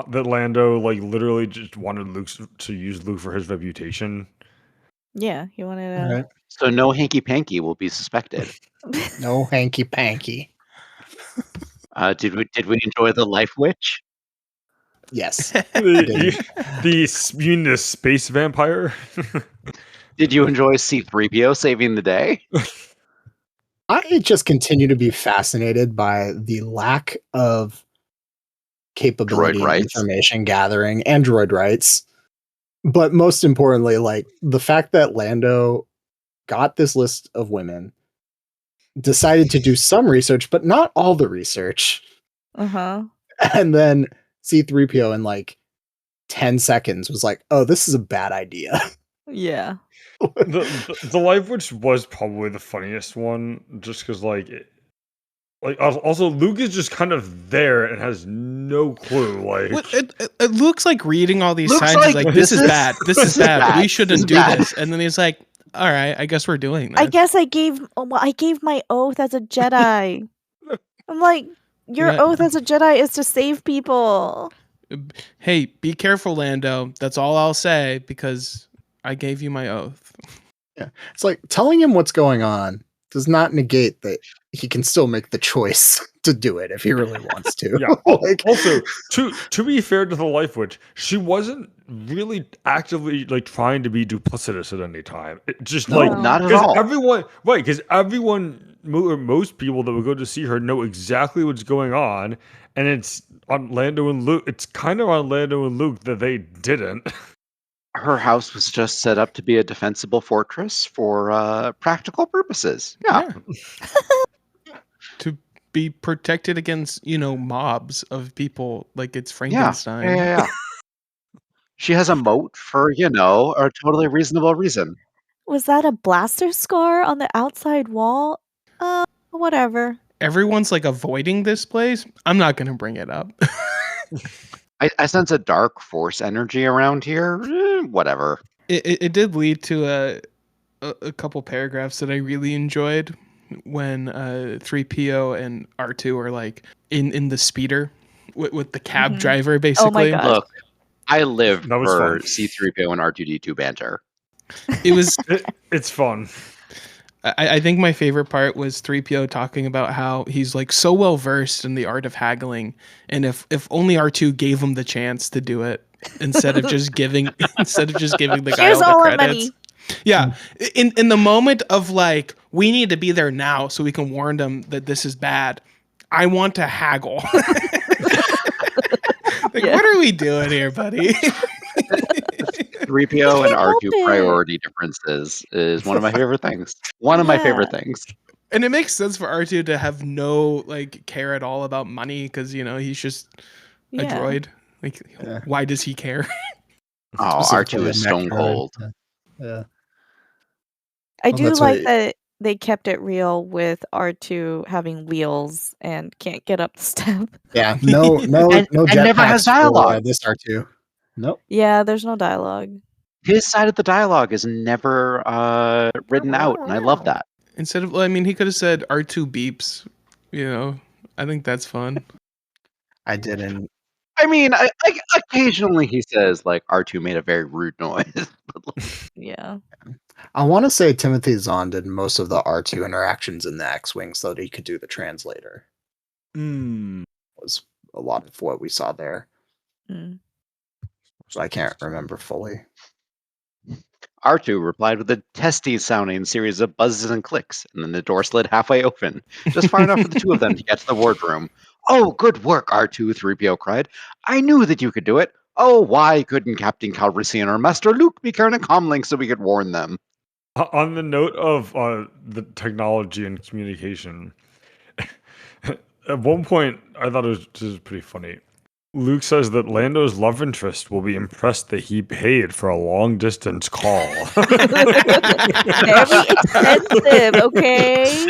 Speaker 1: that Lando like literally just wanted Luke to use Luke for his reputation.
Speaker 4: Yeah, he wanted to.
Speaker 5: Right.
Speaker 2: So no hanky panky will be suspected.
Speaker 5: No hanky panky.
Speaker 2: Did we enjoy the Life Witch?
Speaker 5: Yes.
Speaker 1: You mean the space vampire?
Speaker 2: Did you enjoy C-3PO saving the day?
Speaker 5: I just continue to be fascinated by the lack of capability,
Speaker 2: Droid rights.
Speaker 5: information gathering, and droid rights. But most importantly, like the fact that Lando got this list of women, decided to do some research, but not all the research.
Speaker 4: Uh-huh.
Speaker 5: And then C-3PO in like 10 seconds was like, oh, this is a bad idea.
Speaker 4: Yeah.
Speaker 1: the Life Witch was probably the funniest one, just because like also Luke is just kind of there and has no clue. Like
Speaker 3: It looks like reading all these
Speaker 2: Looks
Speaker 3: signs is
Speaker 2: like
Speaker 3: like this is bad. This is bad.
Speaker 2: bad.
Speaker 3: We
Speaker 2: This
Speaker 3: shouldn't
Speaker 2: is
Speaker 3: do
Speaker 2: bad.
Speaker 3: this. And then he's like, all right, I guess we're doing this.
Speaker 4: I guess I gave my oath as a Jedi. I'm like, your
Speaker 3: Yeah.
Speaker 4: oath as a Jedi is to save people.
Speaker 3: Hey, be careful, Lando. That's all I'll say because I gave you my oath.
Speaker 5: It's like telling him what's going on does not negate that he can still make the choice to do it if he really wants to.
Speaker 1: yeah.
Speaker 5: Like,
Speaker 1: Also, to be fair to the Life Witch, she wasn't really actively like trying to be duplicitous at any time. It just
Speaker 2: No,
Speaker 1: like
Speaker 2: not at
Speaker 1: because
Speaker 2: all.
Speaker 1: everyone, or most people that would go to see her know exactly what's going on, and it's on Lando and Luke. It's kind of on Lando and Luke that they didn't.
Speaker 2: Her house was just set up to be a defensible fortress for practical purposes. Yeah.
Speaker 3: To be protected against, mobs of people like it's
Speaker 2: Yeah.
Speaker 3: Frankenstein.
Speaker 2: Yeah. She has a moat for, a totally reasonable reason.
Speaker 4: Was that a blaster scar on the outside wall? Whatever.
Speaker 3: Everyone's like avoiding this place. I'm not going to bring it up.
Speaker 2: I sense a dark force energy around here. Whatever.
Speaker 3: It did lead to a couple paragraphs that I really enjoyed when 3PO and R2 are like in the speeder with the cab driver, basically.
Speaker 4: God.
Speaker 2: Look, I live
Speaker 1: That was
Speaker 2: for
Speaker 1: fun.
Speaker 2: C-3PO and R2-D2 banter.
Speaker 3: It was.
Speaker 1: It's fun.
Speaker 3: I think my favorite part was 3PO talking about how he's like so well versed in the art of haggling, and if only R2 gave him the chance to do it instead of just giving the guy
Speaker 4: Here's
Speaker 3: all
Speaker 4: all
Speaker 3: the
Speaker 4: our
Speaker 3: credits.
Speaker 4: money.
Speaker 3: Yeah, in the moment of like we need to be there now so we can warn them that this is bad. I want to haggle. Like,
Speaker 4: Yeah.
Speaker 3: what are we doing here, buddy?
Speaker 2: 3PO and
Speaker 4: can't help
Speaker 2: R2
Speaker 4: it.
Speaker 2: priority differences is one of my favorite things. One of my favorite things.
Speaker 3: And it makes sense for R2 to have no like care at all about money because he's just a
Speaker 4: Yeah.
Speaker 3: droid. Like,
Speaker 5: Yeah.
Speaker 3: why does he care?
Speaker 2: Oh,
Speaker 5: specifically
Speaker 2: R2 is
Speaker 5: a
Speaker 2: stone
Speaker 5: mech droid.
Speaker 2: cold.
Speaker 5: Yeah.
Speaker 4: I
Speaker 5: Well,
Speaker 4: do
Speaker 5: that's
Speaker 4: like
Speaker 5: why-
Speaker 4: that they kept it real with R2 having wheels and can't get up the step.
Speaker 5: Yeah. No
Speaker 2: And
Speaker 5: jetpacks
Speaker 2: never has
Speaker 5: for,
Speaker 2: dialogue.
Speaker 5: this R2. Nope.
Speaker 4: Yeah, there's no dialogue.
Speaker 2: His side of the dialogue is never written out, and I love that.
Speaker 3: Instead of, he could have said R2 beeps. I think that's fun.
Speaker 5: I didn't.
Speaker 2: I mean, occasionally he says, like, R2 made a very rude noise.
Speaker 4: Yeah.
Speaker 5: I want to say Timothy Zahn did most of the R2 interactions in the X-Wing so that he could do the translator. Was a lot of what we saw there.
Speaker 4: Mm.
Speaker 5: So I can't remember fully.
Speaker 2: R2 replied with a testy-sounding series of buzzes and clicks, and then the door slid halfway open, just far enough for the two of them to get to the wardroom. "Oh, good work, R2," 3PO cried. "I knew that you could do it. Oh, why couldn't Captain Calrissian or Master Luke be carrying a comlink so we could warn them?
Speaker 1: On the note of the technology and communication, at one point I thought this was pretty funny. Luke says that Lando's love interest will be impressed that he paid for a long distance call.
Speaker 4: Very expensive, okay?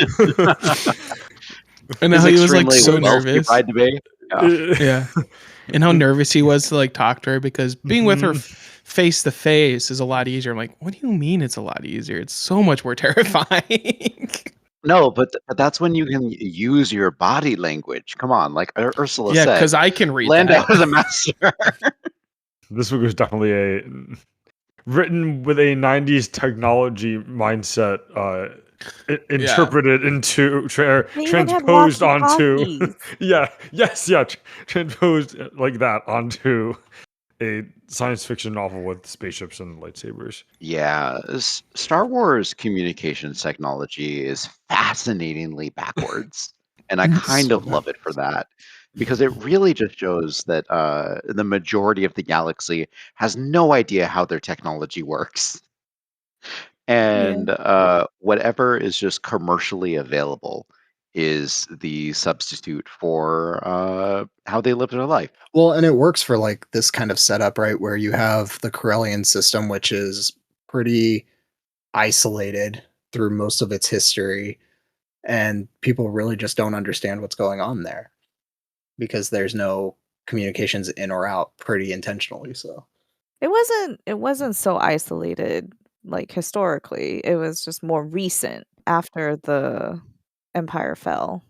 Speaker 3: And how he was like so
Speaker 2: wealthy
Speaker 3: nervous.
Speaker 2: bride to be.
Speaker 3: Yeah. And how nervous he was to like talk to her because being with her face to face is a lot easier. I'm like, what do you mean it's a lot easier? It's so much more terrifying.
Speaker 2: No, but that's when you can use your body language. Come on, like Ursula
Speaker 3: Yeah,
Speaker 2: said.
Speaker 3: because I can read
Speaker 2: Lando
Speaker 3: that.
Speaker 2: is a master.
Speaker 1: This book was definitely written with a 90s technology mindset, interpreted into transposed onto transposed like that onto a science fiction novel with spaceships and lightsabers.
Speaker 2: Yeah, Star Wars communications technology is fascinatingly backwards, and I kind of love it for that, because it really just shows that the majority of the galaxy has no idea how their technology works. And whatever is just commercially available is the substitute for how they live their life.
Speaker 5: Well, and it works for like this kind of setup, right? Where you have the Corellian system, which is pretty isolated through most of its history, and people really just don't understand what's going on there because there's no communications in or out pretty intentionally. So
Speaker 4: It wasn't so isolated like historically. It was just more recent after the Empire fell.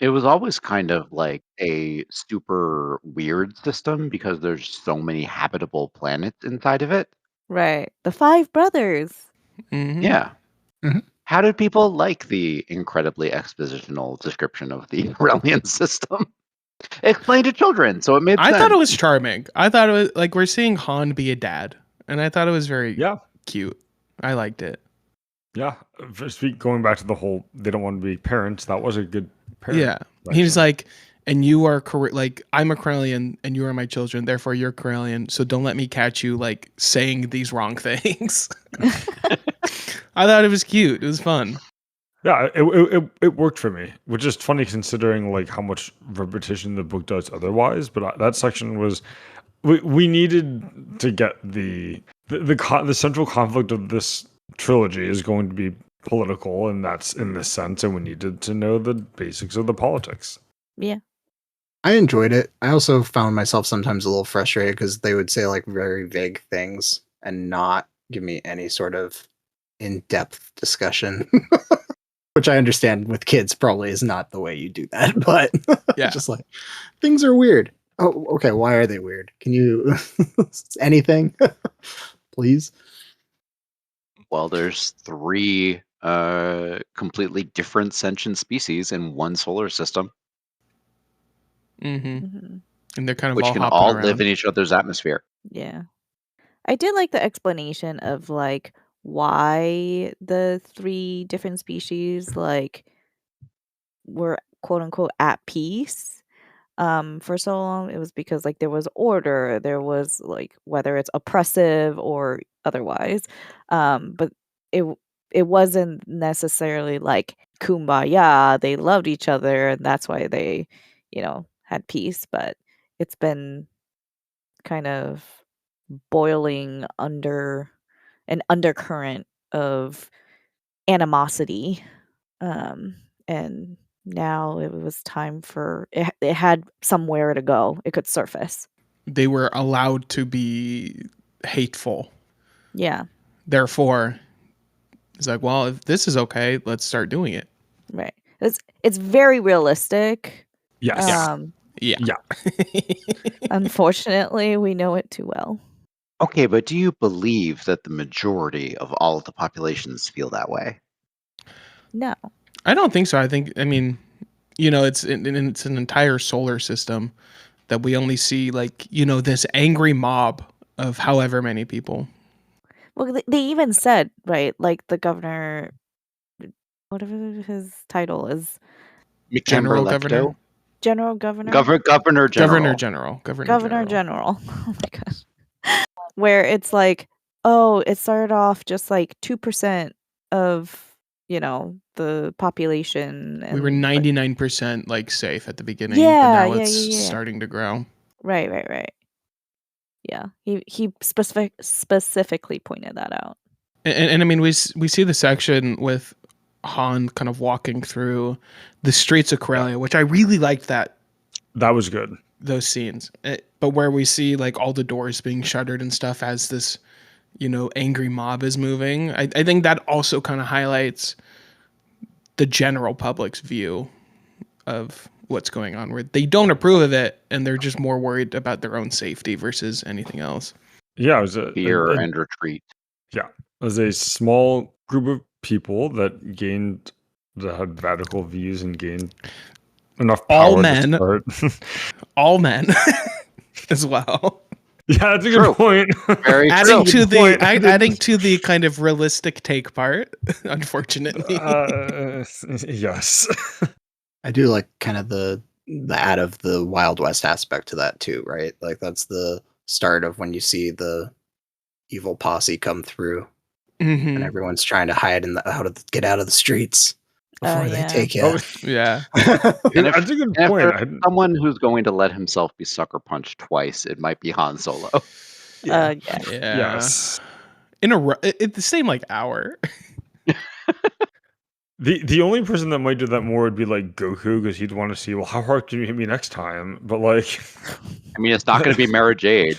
Speaker 2: It was always kind of like a super weird system because there's so many habitable planets inside of it.
Speaker 4: Right. The Five Brothers.
Speaker 3: Mhm.
Speaker 2: Yeah.
Speaker 5: Mhm.
Speaker 2: How did people like the incredibly expositional description of the Corellian system? Explain to children, so it made sense.
Speaker 3: I thought it was charming. I thought it was like we're seeing Han be a dad, and I thought it was very cute. I liked it.
Speaker 1: Yeah, going back to the whole they don't want to be parents. That was a good parent.
Speaker 3: Yeah, he's like, and you are like I'm a Corellian, and you are my children. Therefore, you're Corellian. So don't let me catch you like saying these wrong things. I thought it was cute. It was fun.
Speaker 1: Yeah, it worked for me, which is funny considering like how much repetition the book does otherwise. But that section was we needed to get the central conflict of this trilogy is going to be political, and that's in this sense, and we needed to know the basics of the politics.
Speaker 4: Yeah.
Speaker 5: I enjoyed it. I also found myself sometimes a little frustrated because they would say like very vague things and not give me any sort of in-depth discussion. Which I understand with kids probably is not the way you do that, but just like things are weird. Oh, okay. Why are they weird? Can you anything, please?
Speaker 2: Well, there's 3 completely different sentient species in one solar system,
Speaker 3: And they're kind of
Speaker 2: which
Speaker 3: all
Speaker 2: can
Speaker 3: hopping
Speaker 2: all
Speaker 3: around.
Speaker 2: live in each other's atmosphere.
Speaker 4: Yeah. I did like the explanation of like why the 3 different species like were quote unquote at peace for so long. It was because like there was order, there was like whether it's oppressive or otherwise, but it wasn't necessarily like kumbaya, they loved each other and that's why they had peace. But it's been kind of boiling under an undercurrent of animosity, and now it was time for it had somewhere to go. It could surface.
Speaker 3: They were allowed to be hateful.
Speaker 4: Yeah.
Speaker 3: Therefore, it's like, well, if this is okay, let's start doing it.
Speaker 4: Right. It's very realistic.
Speaker 1: Yes.
Speaker 3: Yeah.
Speaker 4: Unfortunately, we know it too well.
Speaker 2: Okay, but do you believe that the majority of all of the populations feel that way?
Speaker 4: No.
Speaker 3: I don't think so. I mean, it's an entire solar system that we only see like, this angry mob of however many people.
Speaker 4: Well, they even said, right, like the governor, whatever his title is.
Speaker 3: General Governor.
Speaker 4: General Governor?
Speaker 2: Governor General.
Speaker 3: Governor General.
Speaker 4: Oh my gosh. Where it's like, oh, it started off just like 2% of, the population.
Speaker 3: We were
Speaker 4: and,
Speaker 3: 99% like safe at the beginning, but
Speaker 4: Yeah,
Speaker 3: now
Speaker 4: yeah,
Speaker 3: it's
Speaker 4: yeah, yeah.
Speaker 3: starting to grow.
Speaker 4: Right. Yeah, he specifically pointed that out.
Speaker 3: And I mean, we see the section with Han kind of walking through the streets of Corellia, which I really liked that.
Speaker 1: That was good.
Speaker 3: Those scenes, but where we see like all the doors being shuttered and stuff as this, angry mob is moving. I think that also kind of highlights the general public's view of what's going on, where they don't approve of it and they're just more worried about their own safety versus anything else.
Speaker 1: Yeah, it was
Speaker 2: Fear and retreat.
Speaker 1: Yeah, it was a small group of people that had radical views and gained enough power
Speaker 3: all men
Speaker 1: to start.
Speaker 3: All men as well.
Speaker 1: Yeah, that's a good point.
Speaker 2: Very
Speaker 3: adding
Speaker 2: true.
Speaker 3: adding to the kind of realistic take part, unfortunately.
Speaker 1: Yes.
Speaker 5: I do like kind of the add of the Wild West aspect to that too, right? Like that's the start of when you see the evil posse come through, and everyone's trying to hide get out of the streets before they take you.
Speaker 3: Yeah.
Speaker 1: That's a good point.
Speaker 2: If someone who's going to let himself be sucker punched twice, it might be Han Solo.
Speaker 3: Yeah.
Speaker 1: Yes.
Speaker 3: In the same like hour.
Speaker 1: The only person that might do that more would be like Goku, because he'd want to see, well, how hard can you hit me next time? But like,
Speaker 2: I mean, it's not going to be Mara Jade.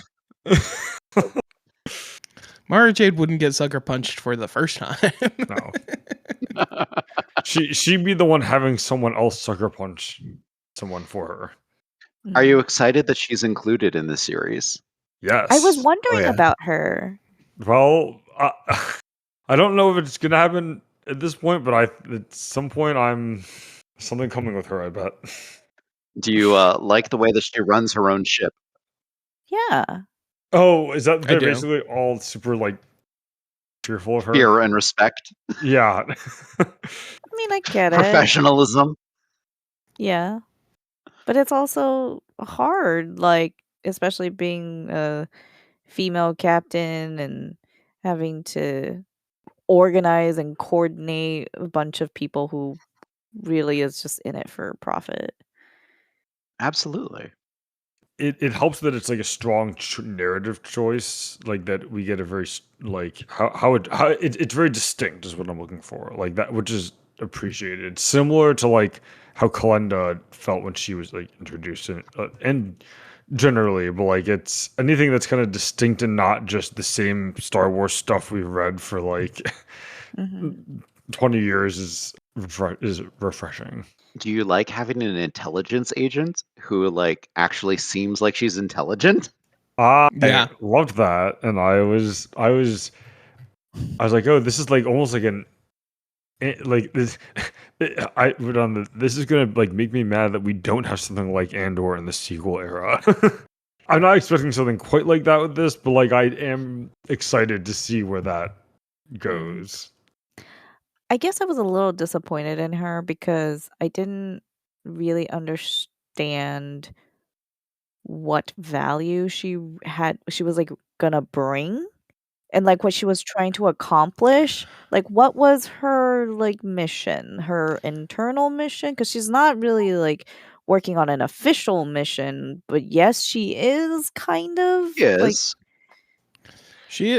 Speaker 3: Mara Jade wouldn't get sucker punched for the first time.
Speaker 1: No. She'd be the one having someone else sucker punch someone for her.
Speaker 2: Are you excited that she's included in the series?
Speaker 1: Yes.
Speaker 4: I was wondering about her.
Speaker 1: Well, I don't know if it's gonna happen at this point, but at some point I'm something coming with her, I bet.
Speaker 2: Do you like the way that she runs her own ship?
Speaker 4: Yeah.
Speaker 1: Oh, is that they're basically all super like fearful of her?
Speaker 2: Fear and respect.
Speaker 1: Yeah.
Speaker 4: I mean, I get it.
Speaker 2: Professionalism.
Speaker 4: Yeah. But it's also hard, like, especially being a female captain and having to organize and coordinate a bunch of people who really is just in it for profit.
Speaker 2: Absolutely.
Speaker 1: It helps that it's like a strong narrative choice, like that we get a very like how it's very distinct is what I'm looking for, like that, which is appreciated. Similar to like how Kalenda felt when she was like introduced and generally, but like it's anything that's kind of distinct and not just the same Star Wars stuff we've read for like 20 years is refreshing.
Speaker 2: Do you like having an intelligence agent who like actually seems like she's intelligent?
Speaker 1: I loved that, and I was like, oh, this is like almost like like this. This is gonna like make me mad that we don't have something like Andor in the sequel era. I'm not expecting something quite like that with this, but like I am excited to see where that goes.
Speaker 4: I guess I was a little disappointed in her because I didn't really understand what value she was like gonna bring, and like what she was trying to accomplish. Like, what was her like mission, her internal mission? Because she's not really like working on an official mission, but yes, she is kind of.
Speaker 2: Yes.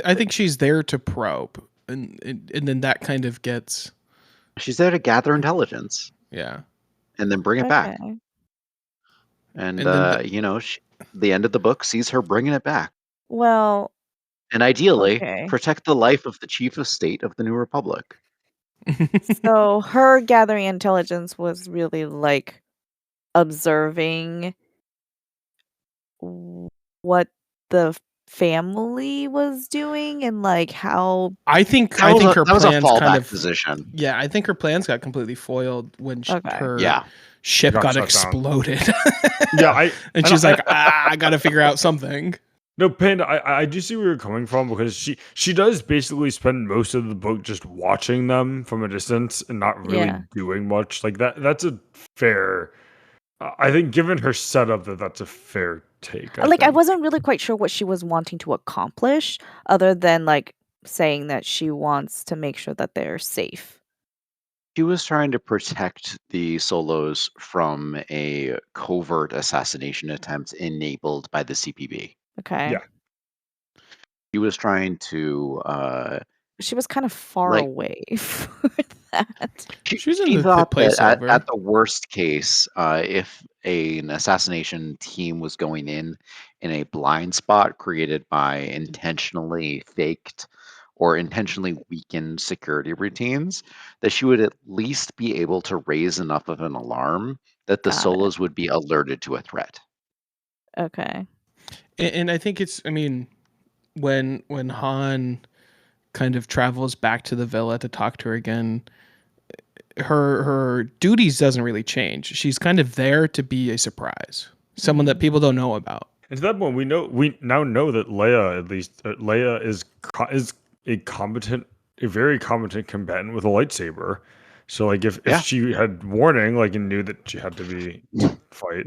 Speaker 3: I think she's there to probe, and then that kind of gets.
Speaker 2: She's there to gather intelligence.
Speaker 3: Yeah.
Speaker 2: And then bring it back. And the end of the book sees her bringing it back.
Speaker 4: Well.
Speaker 2: And ideally, protect the life of the Chief of State of the New Republic.
Speaker 4: So her gathering intelligence was really like observing what the family was doing and like how
Speaker 3: I think her plans
Speaker 2: was a fallback
Speaker 3: kind of
Speaker 2: position.
Speaker 3: Yeah, I think her plans got completely foiled when her ship got exploded. And she's like, I gotta figure out something.
Speaker 1: No, Panda, I do see where you're coming from, because she does basically spend most of the book just watching them from a distance and not really doing much. Like that's a fair I think given her setup, that's a fair take.
Speaker 4: I
Speaker 1: think.
Speaker 4: wasn't really quite sure what she was wanting to accomplish, other than like saying that she wants to make sure that they're safe.
Speaker 2: She was trying to protect the Solos from a covert assassination attempt enabled by the CPB.
Speaker 4: Okay.
Speaker 1: Yeah.
Speaker 2: She was trying to
Speaker 4: She was kind of far
Speaker 2: like-
Speaker 4: away for that.
Speaker 3: She's in
Speaker 2: She
Speaker 3: the
Speaker 2: thought
Speaker 3: place
Speaker 2: that
Speaker 3: over.
Speaker 2: at the worst case, if an assassination team was going in a blind spot created by intentionally faked or intentionally weakened security routines, that she would at least be able to raise enough of an alarm that the
Speaker 4: Got it.
Speaker 2: Solos would be alerted to a threat.
Speaker 4: Okay.
Speaker 3: And I think it's, I mean, when Han kind of travels back to the villa to talk to her again, her duties doesn't really change. She's kind of there to be a surprise, someone that people don't know about.
Speaker 1: And to that point, we now know that Leia, at least Leia is a very competent combatant with a lightsaber. So like if she had warning, like, and knew that she had to fight.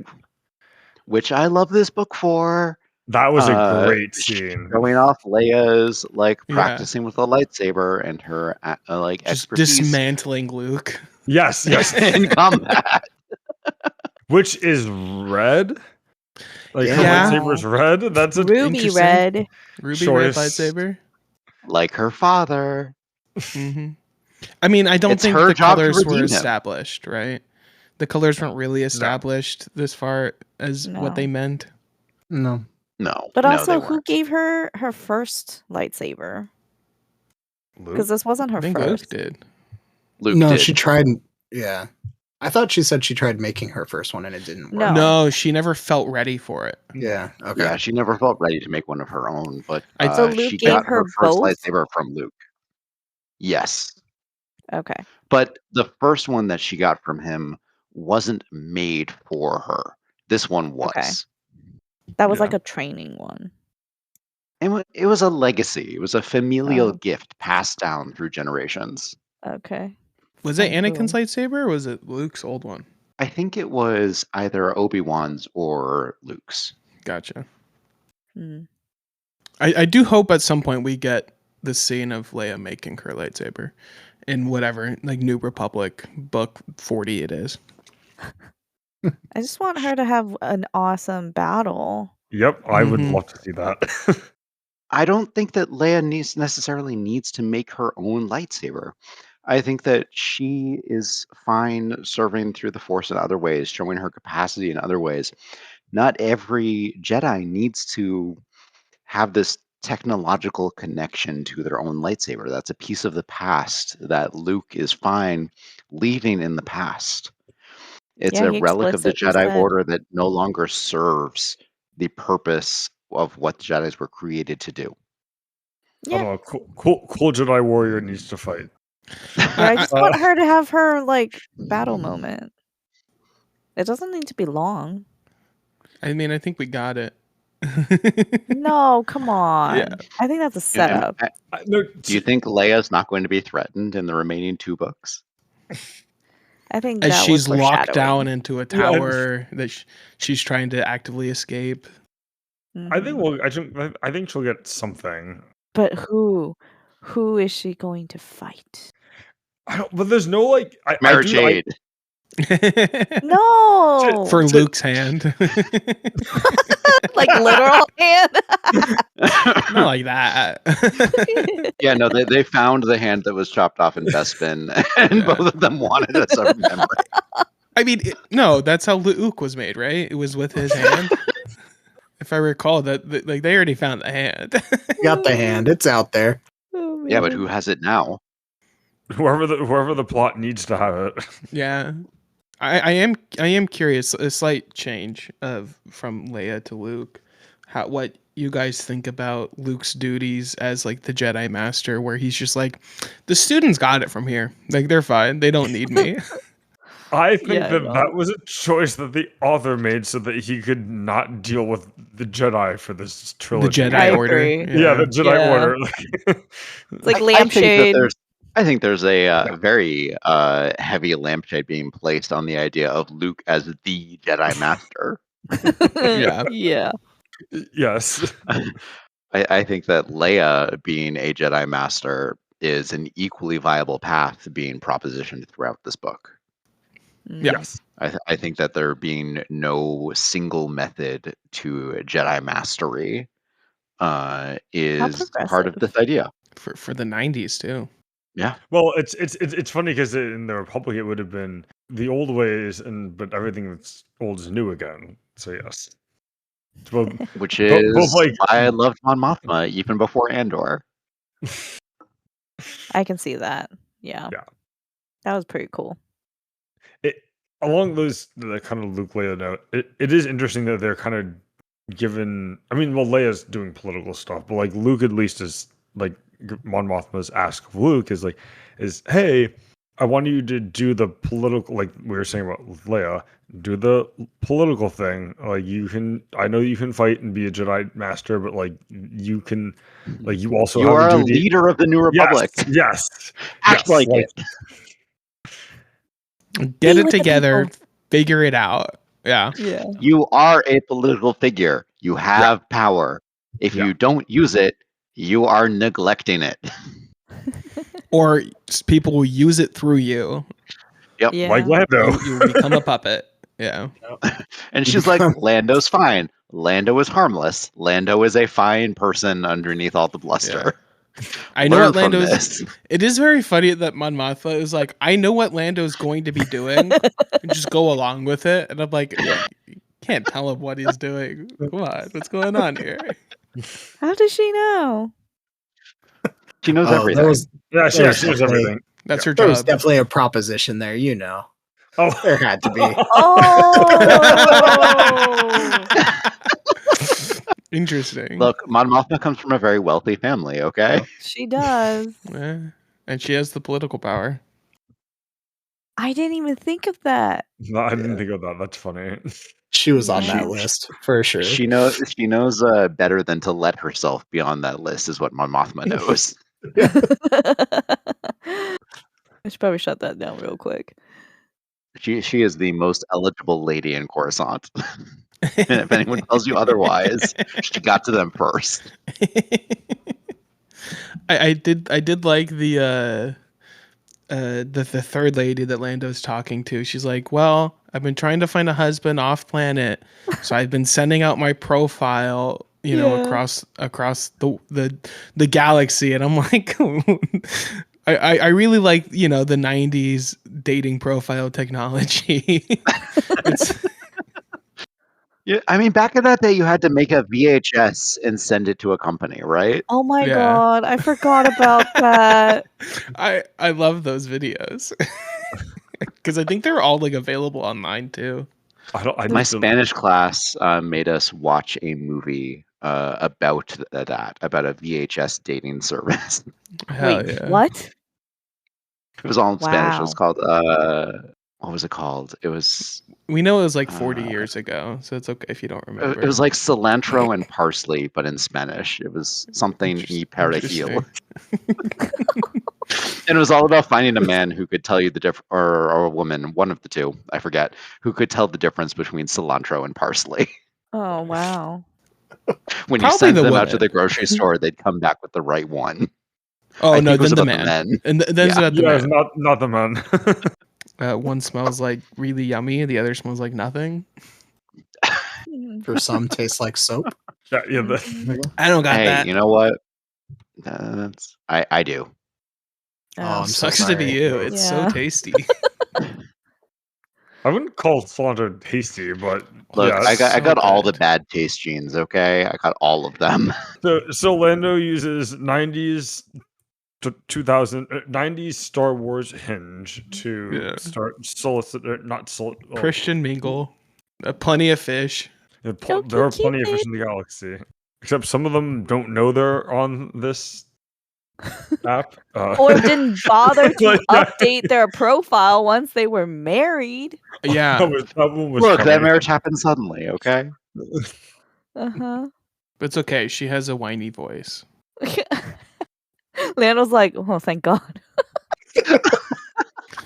Speaker 2: Which I love this book for.
Speaker 1: That was a great scene.
Speaker 2: Showing off Leia's practicing with a lightsaber and her
Speaker 3: Just
Speaker 2: expertise
Speaker 3: dismantling Luke.
Speaker 1: Yes.
Speaker 2: in combat.
Speaker 1: Which is red. Like her
Speaker 3: Yeah.
Speaker 1: lightsaber is red. That's a
Speaker 4: Ruby
Speaker 3: interesting
Speaker 4: red.
Speaker 3: Ruby
Speaker 1: choice.
Speaker 3: red lightsaber.
Speaker 2: Like her father.
Speaker 3: Hmm. I mean, I don't
Speaker 2: It's
Speaker 3: think
Speaker 2: her
Speaker 3: the
Speaker 2: job to
Speaker 3: colors were
Speaker 2: redeem him.
Speaker 3: established, right? The colors weren't really established this far as
Speaker 4: No.
Speaker 3: what they meant.
Speaker 5: No.
Speaker 2: No.
Speaker 4: But
Speaker 2: no,
Speaker 4: also,
Speaker 2: they
Speaker 4: who
Speaker 2: weren't.
Speaker 4: gave her her first lightsaber?
Speaker 1: Luke.
Speaker 4: Because this wasn't her
Speaker 3: I think
Speaker 4: first.
Speaker 3: Luke did.
Speaker 2: Luke
Speaker 5: No,
Speaker 2: did.
Speaker 5: she tried. Yeah. I thought she said she tried making her first one and it didn't work.
Speaker 4: No.
Speaker 3: No, she never felt ready for it.
Speaker 5: Yeah. Okay.
Speaker 2: Yeah, she never felt ready to make one of her own, but
Speaker 3: I-
Speaker 4: So Luke
Speaker 2: she
Speaker 4: gave
Speaker 2: got
Speaker 4: her
Speaker 2: her first
Speaker 4: both?
Speaker 2: lightsaber from Luke. Yes.
Speaker 4: Okay.
Speaker 2: But the first one that she got from him wasn't made for her. This one was.
Speaker 4: Okay. That was
Speaker 3: Yeah.
Speaker 4: like a training one.
Speaker 2: And it was a legacy. It was a familial
Speaker 4: Oh.
Speaker 2: gift passed down through generations.
Speaker 4: Okay.
Speaker 3: Was it
Speaker 4: Oh,
Speaker 3: Anakin's
Speaker 4: cool.
Speaker 3: lightsaber or was it Luke's old one?
Speaker 2: I think it was either Obi-Wan's or Luke's.
Speaker 3: Gotcha.
Speaker 4: Hmm.
Speaker 3: I do hope at some point we get the scene of Leia making her lightsaber in whatever, like, New Republic book 40 it is.
Speaker 4: I just want her to have an awesome battle.
Speaker 1: Yep, I would
Speaker 3: Mhm.
Speaker 1: love to see that.
Speaker 2: I don't think that Leia necessarily needs to make her own lightsaber. I think that she is fine serving through the Force in other ways, showing her capacity in other ways. Not every Jedi needs to have this technological connection to their own lightsaber. That's a piece of the past that Luke is fine leaving in the past. It's
Speaker 4: Yeah,
Speaker 2: a
Speaker 4: he
Speaker 2: relic of the
Speaker 4: explicitly
Speaker 2: Jedi
Speaker 4: said.
Speaker 2: Order that no longer serves the purpose of what the Jedis were created to do.
Speaker 4: Yeah.
Speaker 1: Although a cool Jedi warrior needs to fight.
Speaker 4: Yeah, I just want her to have her like battle moment. It doesn't need to be long.
Speaker 3: I mean, I think we got it.
Speaker 4: No, come on.
Speaker 3: Yeah.
Speaker 4: I think that's a setup.
Speaker 1: No,
Speaker 2: Do you think Leia's not going to be threatened in the remaining 2 books?
Speaker 4: I think
Speaker 3: As
Speaker 4: that
Speaker 3: she's
Speaker 4: was
Speaker 3: locked
Speaker 4: foreshadowing.
Speaker 3: down into a
Speaker 1: Yeah,
Speaker 3: tower that she's trying to actively escape.
Speaker 1: I think
Speaker 4: Mhm.
Speaker 1: I think she'll get something.
Speaker 4: But who? Who is she going to fight?
Speaker 1: But there's no like.
Speaker 2: Mara Jade.
Speaker 4: No.
Speaker 3: For Luke's hand.
Speaker 4: Like literal hand.
Speaker 3: Not like that.
Speaker 2: Yeah, no, they found the hand that was chopped off in Bespin, and
Speaker 3: Yeah.
Speaker 2: both of them wanted a severed memory.
Speaker 3: I mean, no, that's how Luke was made, right? It was with his hand. If I recall that, like, they already found the hand.
Speaker 5: You got the hand. It's out there.
Speaker 4: Oh,
Speaker 2: Yeah, but
Speaker 4: man.
Speaker 2: who has it now?
Speaker 1: Whoever the plot needs to have it.
Speaker 3: Yeah, I am curious. A slight change from Leia to Luke. What you guys think about Luke's duties as like the Jedi Master, where he's just like, the students got it from here. Like, they're fine. They don't need me.
Speaker 1: I think
Speaker 4: Yeah,
Speaker 1: that was a choice that the author made so that he could not deal with the Jedi for this
Speaker 3: The
Speaker 1: trilogy.
Speaker 3: Jedi
Speaker 4: I
Speaker 3: Order.
Speaker 4: agree.
Speaker 1: Yeah, the Jedi
Speaker 4: Yeah.
Speaker 1: Order.
Speaker 4: It's like
Speaker 2: I think that
Speaker 4: lampshade.
Speaker 2: I think there's a very heavy lampshade being placed on the idea of Luke as the Jedi Master.
Speaker 3: Yeah.
Speaker 4: Yeah.
Speaker 1: Yes.
Speaker 2: I think that Leia being a Jedi Master is an equally viable path being propositioned throughout this book.
Speaker 3: Yeah.
Speaker 1: Yes.
Speaker 2: I think that there being no single method to Jedi mastery is part of
Speaker 4: progressive.
Speaker 2: this idea.
Speaker 3: For the 90s too.
Speaker 2: Yeah.
Speaker 1: Well, it's funny because in the Republic it would have been the old ways, but everything that's old is new again. So yes. Well,
Speaker 2: Which
Speaker 1: But
Speaker 2: is
Speaker 1: like-
Speaker 2: why I loved Mon Mothma even before Andor.
Speaker 4: I can see that. Yeah.
Speaker 1: Yeah.
Speaker 4: That was pretty cool.
Speaker 1: Along the kind of Luke Leia note, it is interesting that they're kind of given. I mean, well, Leia's doing political stuff, but like Luke at least is like Mon Mothma's ask of Luke is hey, I want you to do the political, like we were saying about Leia, do the political thing. Like I know you can fight and be a Jedi Master, but like you can, like you also
Speaker 2: You
Speaker 1: have
Speaker 2: are
Speaker 1: a
Speaker 2: a
Speaker 1: duty.
Speaker 2: leader of the New Republic.
Speaker 1: Yes.
Speaker 2: Act like it.
Speaker 3: Get
Speaker 4: Be
Speaker 3: it
Speaker 4: with the
Speaker 3: together,
Speaker 4: people.
Speaker 3: figure it out. Yeah.
Speaker 4: Yeah.
Speaker 2: You are a political figure. You have power. If
Speaker 1: Yeah.
Speaker 2: you don't use it, you are neglecting it.
Speaker 3: Or people will use it through you.
Speaker 2: Yep.
Speaker 4: Yeah.
Speaker 1: Like Lando.
Speaker 3: You become a puppet. Yeah.
Speaker 2: And she's like, Lando's fine. Lando is harmless. Lando is a fine person underneath all the bluster.
Speaker 3: I know
Speaker 2: Learn
Speaker 3: what
Speaker 2: from
Speaker 3: Lando's.
Speaker 2: this.
Speaker 3: It is very funny that Mon Mothma is like, I know what Lando's going to be doing, and just go along with it. And I'm like, you can't tell him what he's doing. Come on, what's going on here?
Speaker 4: How does she know?
Speaker 2: She knows everything.
Speaker 5: There was
Speaker 1: Yeah,
Speaker 5: There's
Speaker 1: she knows
Speaker 5: definitely-
Speaker 1: everything.
Speaker 3: That's her
Speaker 5: there was
Speaker 3: job.
Speaker 5: definitely a proposition there, you know.
Speaker 1: Oh,
Speaker 5: There had to be.
Speaker 4: Oh.
Speaker 3: Interesting.
Speaker 2: Look, Mon Mothma comes from a very wealthy family, okay?
Speaker 4: She does.
Speaker 3: Yeah. And she has the political power.
Speaker 4: I didn't even think of that.
Speaker 1: no, I didn't think of that. That's funny.
Speaker 5: She was on
Speaker 4: Yeah.
Speaker 5: that list for sure.
Speaker 2: She knows better than to let herself be on that list is what Mon Mothma knows.
Speaker 4: I should probably shut that down real quick.
Speaker 2: She is the most eligible lady in Coruscant. And if anyone tells you otherwise, she got to them first.
Speaker 3: I did like the third lady that Lando's talking to. She's like, well, I've been trying to find a husband off planet, so I've been sending out my profile,
Speaker 4: Yeah.
Speaker 3: across the galaxy, and I'm like, I really like the 90s dating profile technology. It's,
Speaker 2: Yeah, I mean, back in that day, you had to make a VHS and send it to a company, right?
Speaker 4: Oh my
Speaker 3: Yeah.
Speaker 4: god, I forgot about that.
Speaker 3: I love those videos because I think they're all like available online too.
Speaker 2: My Spanish class made us watch a movie about about a VHS dating service.
Speaker 3: Hell
Speaker 4: Wait,
Speaker 3: yeah.
Speaker 4: what?
Speaker 2: It was all in Spanish. It was
Speaker 4: Wow.
Speaker 2: called what was it called? It was
Speaker 3: We know it was like 40 years ago, so it's okay if you don't remember.
Speaker 2: it was like cilantro and parsley, but in Spanish. It was something y perejil. And it was all about finding a man who could tell you the difference, or a woman, one of the two, I forget, who could tell the difference between cilantro and parsley.
Speaker 4: Oh wow.
Speaker 2: When you
Speaker 3: Probably
Speaker 2: sent
Speaker 3: the
Speaker 2: them out to
Speaker 3: woman.
Speaker 2: the grocery store, they'd come back with the right one.
Speaker 3: Oh
Speaker 2: I
Speaker 3: no,
Speaker 2: think it was
Speaker 3: then the
Speaker 2: about
Speaker 3: man.
Speaker 2: the men.
Speaker 3: And then
Speaker 2: Yeah.
Speaker 3: about the
Speaker 1: Yeah, it's
Speaker 3: man.
Speaker 1: not the man.
Speaker 3: One smells like really yummy, the other smells like nothing.
Speaker 5: For some, tastes like soap.
Speaker 1: yeah,
Speaker 3: I don't got
Speaker 2: Hey,
Speaker 3: that.
Speaker 2: you know what? That's I do.
Speaker 5: I'm so
Speaker 3: Sucks to be
Speaker 5: sorry.
Speaker 3: you. It's
Speaker 4: Yeah.
Speaker 3: so tasty.
Speaker 1: I wouldn't call cilantro tasty, but
Speaker 2: Look,
Speaker 1: yeah.
Speaker 2: I got
Speaker 3: so
Speaker 2: all the
Speaker 3: good.
Speaker 2: bad taste genes, okay? I got all of them.
Speaker 1: So Lando uses 90s to 90s Star Wars hinge to
Speaker 3: Yeah.
Speaker 1: start solicit, not solicit.
Speaker 3: Christian mingle. Plenty of fish.
Speaker 1: There
Speaker 4: Don't
Speaker 1: are
Speaker 4: you keep
Speaker 1: plenty of fish in the galaxy, except some of them don't know they're on this app.
Speaker 4: Or didn't bother to
Speaker 1: Like, yeah.
Speaker 4: update their profile once they were married.
Speaker 3: Yeah.
Speaker 1: that one was
Speaker 2: Look, that
Speaker 1: funny.
Speaker 2: marriage happened suddenly, okay?
Speaker 4: Uh-huh.
Speaker 3: But it's okay. She has a whiny voice.
Speaker 4: Lando's like, oh thank God.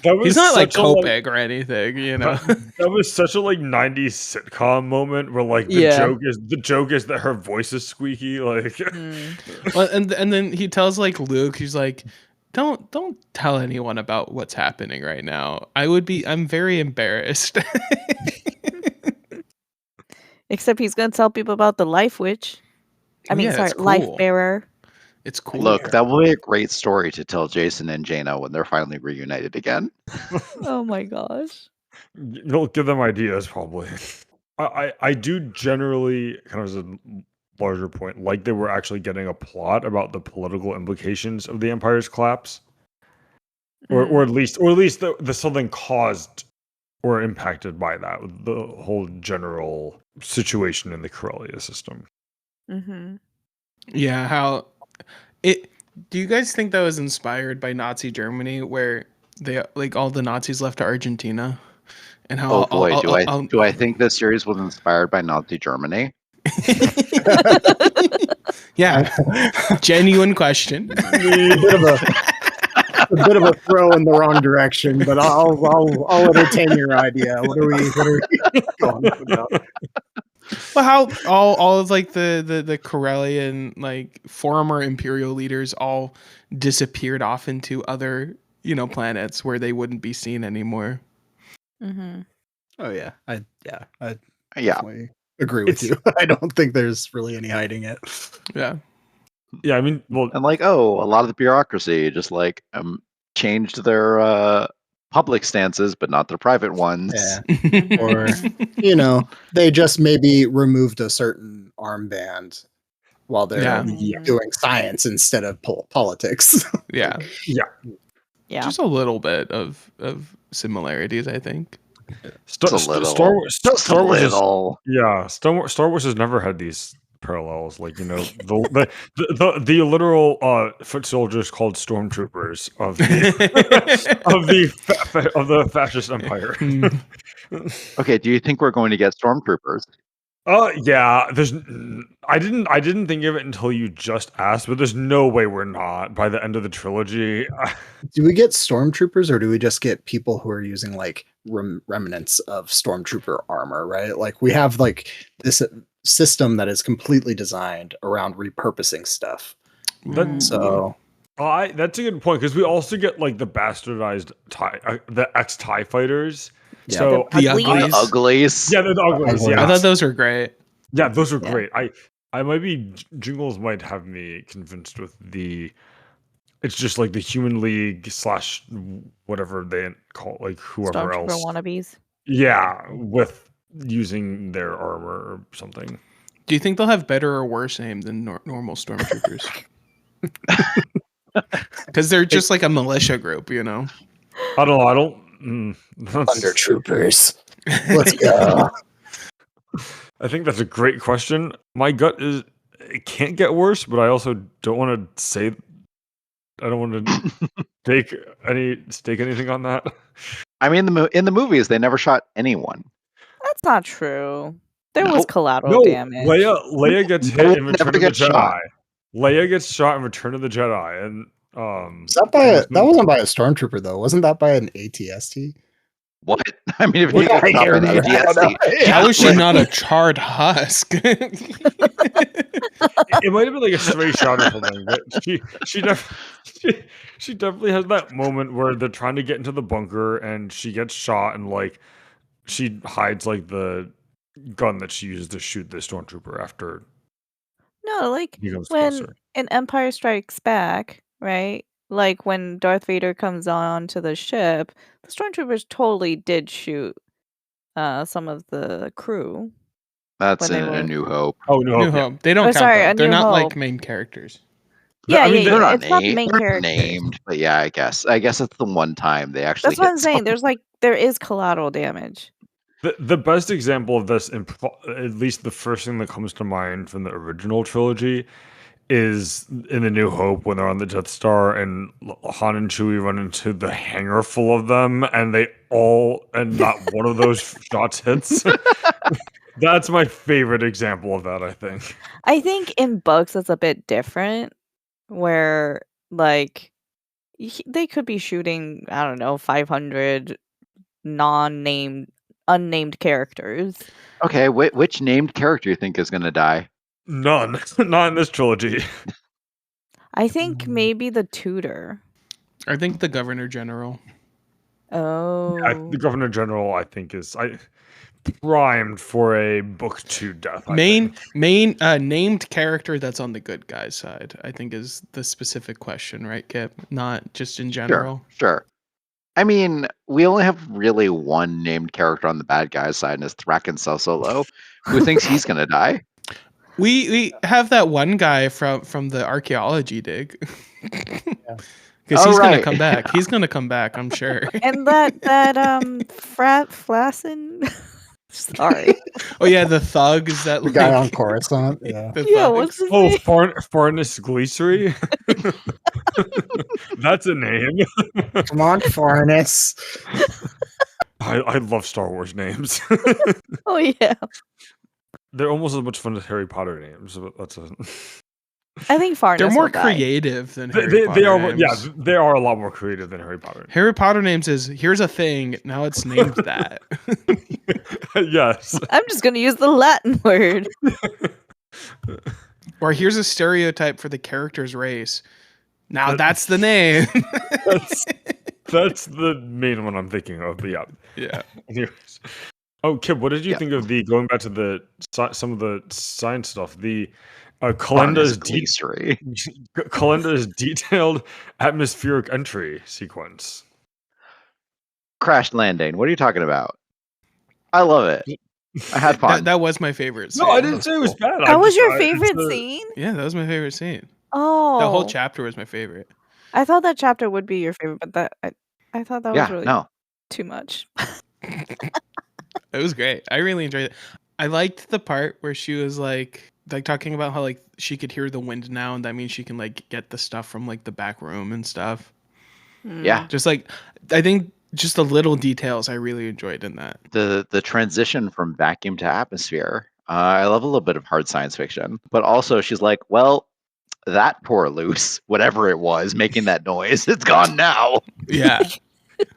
Speaker 1: That was
Speaker 3: He's not like
Speaker 1: such a,
Speaker 3: Kopek or anything, you know.
Speaker 1: that was such a like 90s sitcom moment where like the
Speaker 4: Yeah.
Speaker 1: joke is that her voice is squeaky. Like
Speaker 4: Mm.
Speaker 3: Well, and then he tells like Luke, he's like, don't tell anyone about what's happening right now. I'm very embarrassed.
Speaker 4: Except he's gonna tell people about the Life Witch. I mean,
Speaker 3: Yeah,
Speaker 4: sorry,
Speaker 3: it's
Speaker 4: Life
Speaker 3: cool.
Speaker 4: Bearer.
Speaker 3: It's cool.
Speaker 2: Look, that will be a great story to tell Jason and Jaina when they're finally reunited again.
Speaker 4: Oh my gosh.
Speaker 1: you'll give them ideas probably. I do generally kind of as a larger point like they were actually getting a plot about the political implications of the Empire's collapse. Or at least the something caused or impacted by that, the whole general situation in the Corellia system.
Speaker 4: Mm-hmm.
Speaker 3: Yeah, how it do you guys think that was inspired by Nazi Germany where they like all the Nazis left to Argentina? And how
Speaker 2: Oh boy, do I think this series was inspired by Nazi Germany?
Speaker 3: Yeah. Genuine question.
Speaker 5: A bit of a throw in the wrong direction, but I'll entertain your idea. What are we going about?
Speaker 3: Well, how all of like the Corellian like former imperial leaders all disappeared off into other, planets where they wouldn't be seen anymore.
Speaker 4: Mm-hmm.
Speaker 5: Oh yeah, I
Speaker 2: Yeah.
Speaker 5: definitely agree with you. I don't think there's really any hiding it.
Speaker 3: Yeah.
Speaker 1: Yeah, I mean, well,
Speaker 2: And like, a lot of the bureaucracy just like changed their public stances, but not their private ones.
Speaker 5: Yeah. Or they just maybe removed a certain armband while they're doing science instead of politics.
Speaker 3: Yeah.
Speaker 4: Yeah.
Speaker 3: Just a little bit of similarities, I think.
Speaker 2: Star Wars
Speaker 1: has never had these parallels. Like the literal foot soldiers called stormtroopers of the fascist empire.
Speaker 2: Okay, do you think we're going to get stormtroopers?
Speaker 1: Yeah. I didn't think of it until you just asked, but there's no way we're not by the end of the trilogy.
Speaker 5: Do we get stormtroopers, or do we just get people who are using like remnants of stormtrooper armor? Right, like we have like this system that is completely designed around repurposing stuff.
Speaker 1: That's a good point, because we also get like the bastardized the ex-TIE fighters.
Speaker 5: Yeah.
Speaker 1: So
Speaker 3: The
Speaker 2: uglies.
Speaker 1: Yeah, the uglies. Yeah,
Speaker 3: I thought those were great.
Speaker 1: Yeah, those are great. I might be Jingles might have me convinced with it's just like the Human League / whatever they call like whoever
Speaker 4: Stormtrooper
Speaker 1: else.
Speaker 4: wannabes.
Speaker 1: Yeah, with using their armor or something.
Speaker 3: Do you think they'll have better or worse aim than normal stormtroopers? Because they're just like a militia group,
Speaker 1: I don't know.
Speaker 5: Thunder troopers. Let's go.
Speaker 1: I think that's a great question. My gut is it can't get worse, but I also don't want to say. I don't want to stake anything on that.
Speaker 2: I mean, in the movies, they never shot anyone.
Speaker 4: That's not true. There was collateral damage.
Speaker 1: Leia gets hit in Return of the Jedi.
Speaker 2: Shot.
Speaker 1: Leia gets shot in Return of the Jedi, and
Speaker 5: that wasn't by a stormtrooper though. Wasn't that by an ATST?
Speaker 2: What? I mean, if you get shot by an ATST,
Speaker 3: how is she not a charred husk?
Speaker 1: It might have been like a stray shot or something, but she definitely has that moment where they're trying to get into the bunker and she gets shot, and like she hides like the gun that she uses to shoot the stormtrooper after.
Speaker 4: No, like
Speaker 1: he comes
Speaker 4: when
Speaker 1: closer.
Speaker 4: in Empire Strikes Back, right? Like when Darth Vader comes on to the ship, the stormtroopers totally did shoot some of the crew.
Speaker 2: That's
Speaker 4: when they
Speaker 2: in
Speaker 4: were-
Speaker 2: A New Hope.
Speaker 1: Oh, New
Speaker 3: New
Speaker 1: Hope.
Speaker 3: Hope. They don't count.
Speaker 4: sorry,
Speaker 3: Though.
Speaker 4: A
Speaker 3: They're
Speaker 4: New
Speaker 3: not like
Speaker 4: Hope.
Speaker 3: main characters.
Speaker 4: Yeah,
Speaker 1: I mean,
Speaker 2: They're not
Speaker 4: it's not the main
Speaker 2: they're
Speaker 4: characters.
Speaker 2: named, but yeah, I guess it's the one time they actually.
Speaker 4: That's what
Speaker 2: hit
Speaker 4: I'm saying.
Speaker 2: someone.
Speaker 4: There is collateral damage.
Speaker 1: The best example of this, at least the first thing that comes to mind from the original trilogy, is in A New Hope when they're on the Death Star and Han and Chewie run into the hangar full of them, and not one of those shots hits. That's my favorite example of that, I think.
Speaker 4: I think in books it's a bit different, where like they could be shooting, I don't know, 500 unnamed characters.
Speaker 2: Okay, which named character you think is going to die?
Speaker 1: None. Not in this trilogy.
Speaker 4: I think maybe the tutor.
Speaker 3: I think the Governor General.
Speaker 4: Oh.
Speaker 1: The Governor General, I think, is primed for a book to death.
Speaker 3: Main named character that's on the good guy's side, I think, is the specific question, right, Kip? Not just in general.
Speaker 2: Sure. I mean, we only have really one named character on the bad guy's side, and it's Thraken Solo, who thinks he's going to die.
Speaker 3: We have that one guy from the archaeology dig. Because he's gonna come back. He's gonna come back, I'm sure.
Speaker 4: And that Flassin. Sorry.
Speaker 3: Oh yeah, the thug is that
Speaker 5: The guy on Coruscant. Yeah.
Speaker 4: Yeah, what's his name?
Speaker 1: Farnus Gleasery. That's a name.
Speaker 5: Come on, Farnus.
Speaker 1: I love Star Wars names.
Speaker 4: Oh yeah.
Speaker 1: They're almost as much fun as Harry Potter names. But that's
Speaker 4: I think Farnus.
Speaker 3: They're more
Speaker 4: will die.
Speaker 3: creative than Harry Potter
Speaker 1: they are.
Speaker 3: names.
Speaker 1: Yeah, they are a lot more creative than Harry Potter.
Speaker 3: Harry Potter names is here's a thing. Now it's named that.
Speaker 1: Yes.
Speaker 4: I'm just gonna use the Latin word.
Speaker 3: Or here's a stereotype for the character's race. Now that's the name.
Speaker 1: That's the main one I'm thinking of. But yeah.
Speaker 3: Yeah.
Speaker 1: Anyways. Oh, Kip, what did you think of going back to some of the science stuff? The Kalenda's detailed atmospheric entry sequence.
Speaker 2: Crash landing. What are you talking about? I love it. I had fun.
Speaker 3: That was my favorite scene.
Speaker 1: No, I didn't say it was bad.
Speaker 4: That was your favorite scene?
Speaker 3: Yeah, that was my favorite scene.
Speaker 4: Oh.
Speaker 3: The whole chapter was my favorite.
Speaker 4: I thought that chapter would be your favorite, but I thought that was really too much.
Speaker 3: It was great. I really enjoyed it. I liked the part where she was like talking about how like she could hear the wind now, and that means she can like get the stuff from like the back room and stuff.
Speaker 2: Yeah.
Speaker 3: Just like I think just the little details I really enjoyed in that.
Speaker 2: The transition from vacuum to atmosphere. I love a little bit of hard science fiction, but also she's like, well, that poor Luce, whatever it was making that noise, it's gone now.
Speaker 3: Yeah.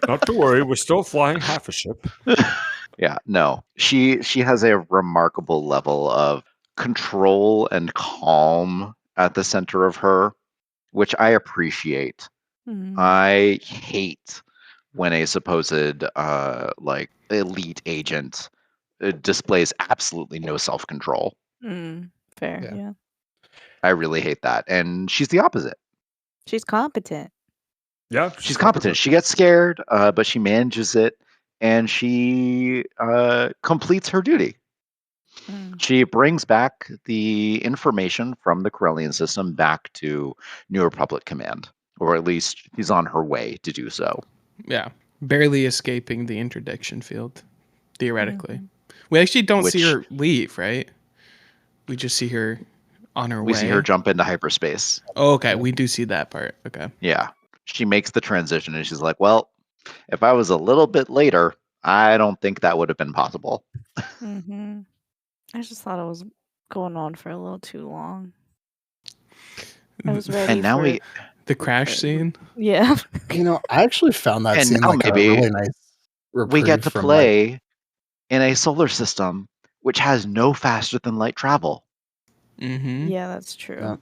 Speaker 1: Not to worry, we're still flying half a ship.
Speaker 2: Yeah, no. She has a remarkable level of control and calm at the center of her, which I appreciate. I hate when a supposed like elite agent displays absolutely no self-control.
Speaker 4: Fair, yeah.
Speaker 2: I really hate that. And she's the opposite.
Speaker 4: She's competent.
Speaker 1: Yeah,
Speaker 2: she's competent. She gets scared, but she manages it, and she completes her duty. She brings back the information from the Corellian system back to New Republic Command, or at least she's on her way to do so.
Speaker 3: Yeah, barely escaping the interdiction field, theoretically. We actually don't see her leave, right? We just see her on her way.
Speaker 2: We see her jump into hyperspace.
Speaker 3: Oh, okay. We do see that part. Okay.
Speaker 2: Yeah. She makes the transition, and she's like, well, if I was a little bit later, I don't think that would have been possible.
Speaker 4: I just thought it was going on for a little too long. I was ready
Speaker 2: and now
Speaker 4: for
Speaker 3: the crash scene.
Speaker 4: Yeah.
Speaker 5: You know, I actually found that scene like a really nice reprieve.
Speaker 2: We get to play in a solar system which has no faster than light travel.
Speaker 4: Yeah, that's true.
Speaker 5: Yeah.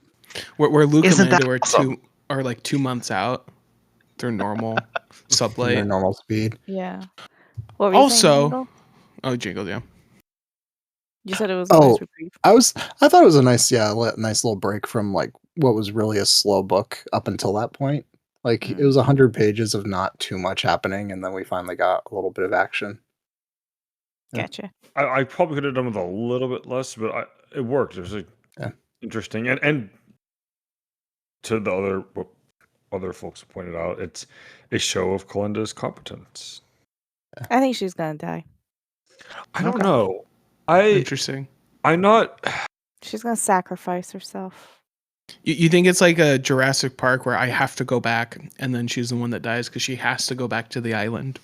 Speaker 3: Where Luke and Lando
Speaker 2: awesome?
Speaker 3: are like 2 months out. They're normal sublight.
Speaker 5: Their normal speed.
Speaker 4: Yeah. What were you saying, Jingle?
Speaker 3: Jingle, yeah.
Speaker 4: You said it was a nice reprieve.
Speaker 5: I thought it was a nice little break from like what was really a slow book up until that point. Like it was 100 pages of not too much happening, and then we finally got a little bit of action.
Speaker 4: Gotcha.
Speaker 1: I probably could have done with a little bit less, but it worked. It was interesting, and to the other folks pointed out, it's a show of Kalenda's competence.
Speaker 4: I think she's gonna die.
Speaker 1: I don't know.
Speaker 3: Interesting.
Speaker 1: I'm not.
Speaker 4: She's gonna sacrifice herself.
Speaker 3: You think it's like a Jurassic Park where I have to go back, and then she's the one that dies because she has to go back to the island?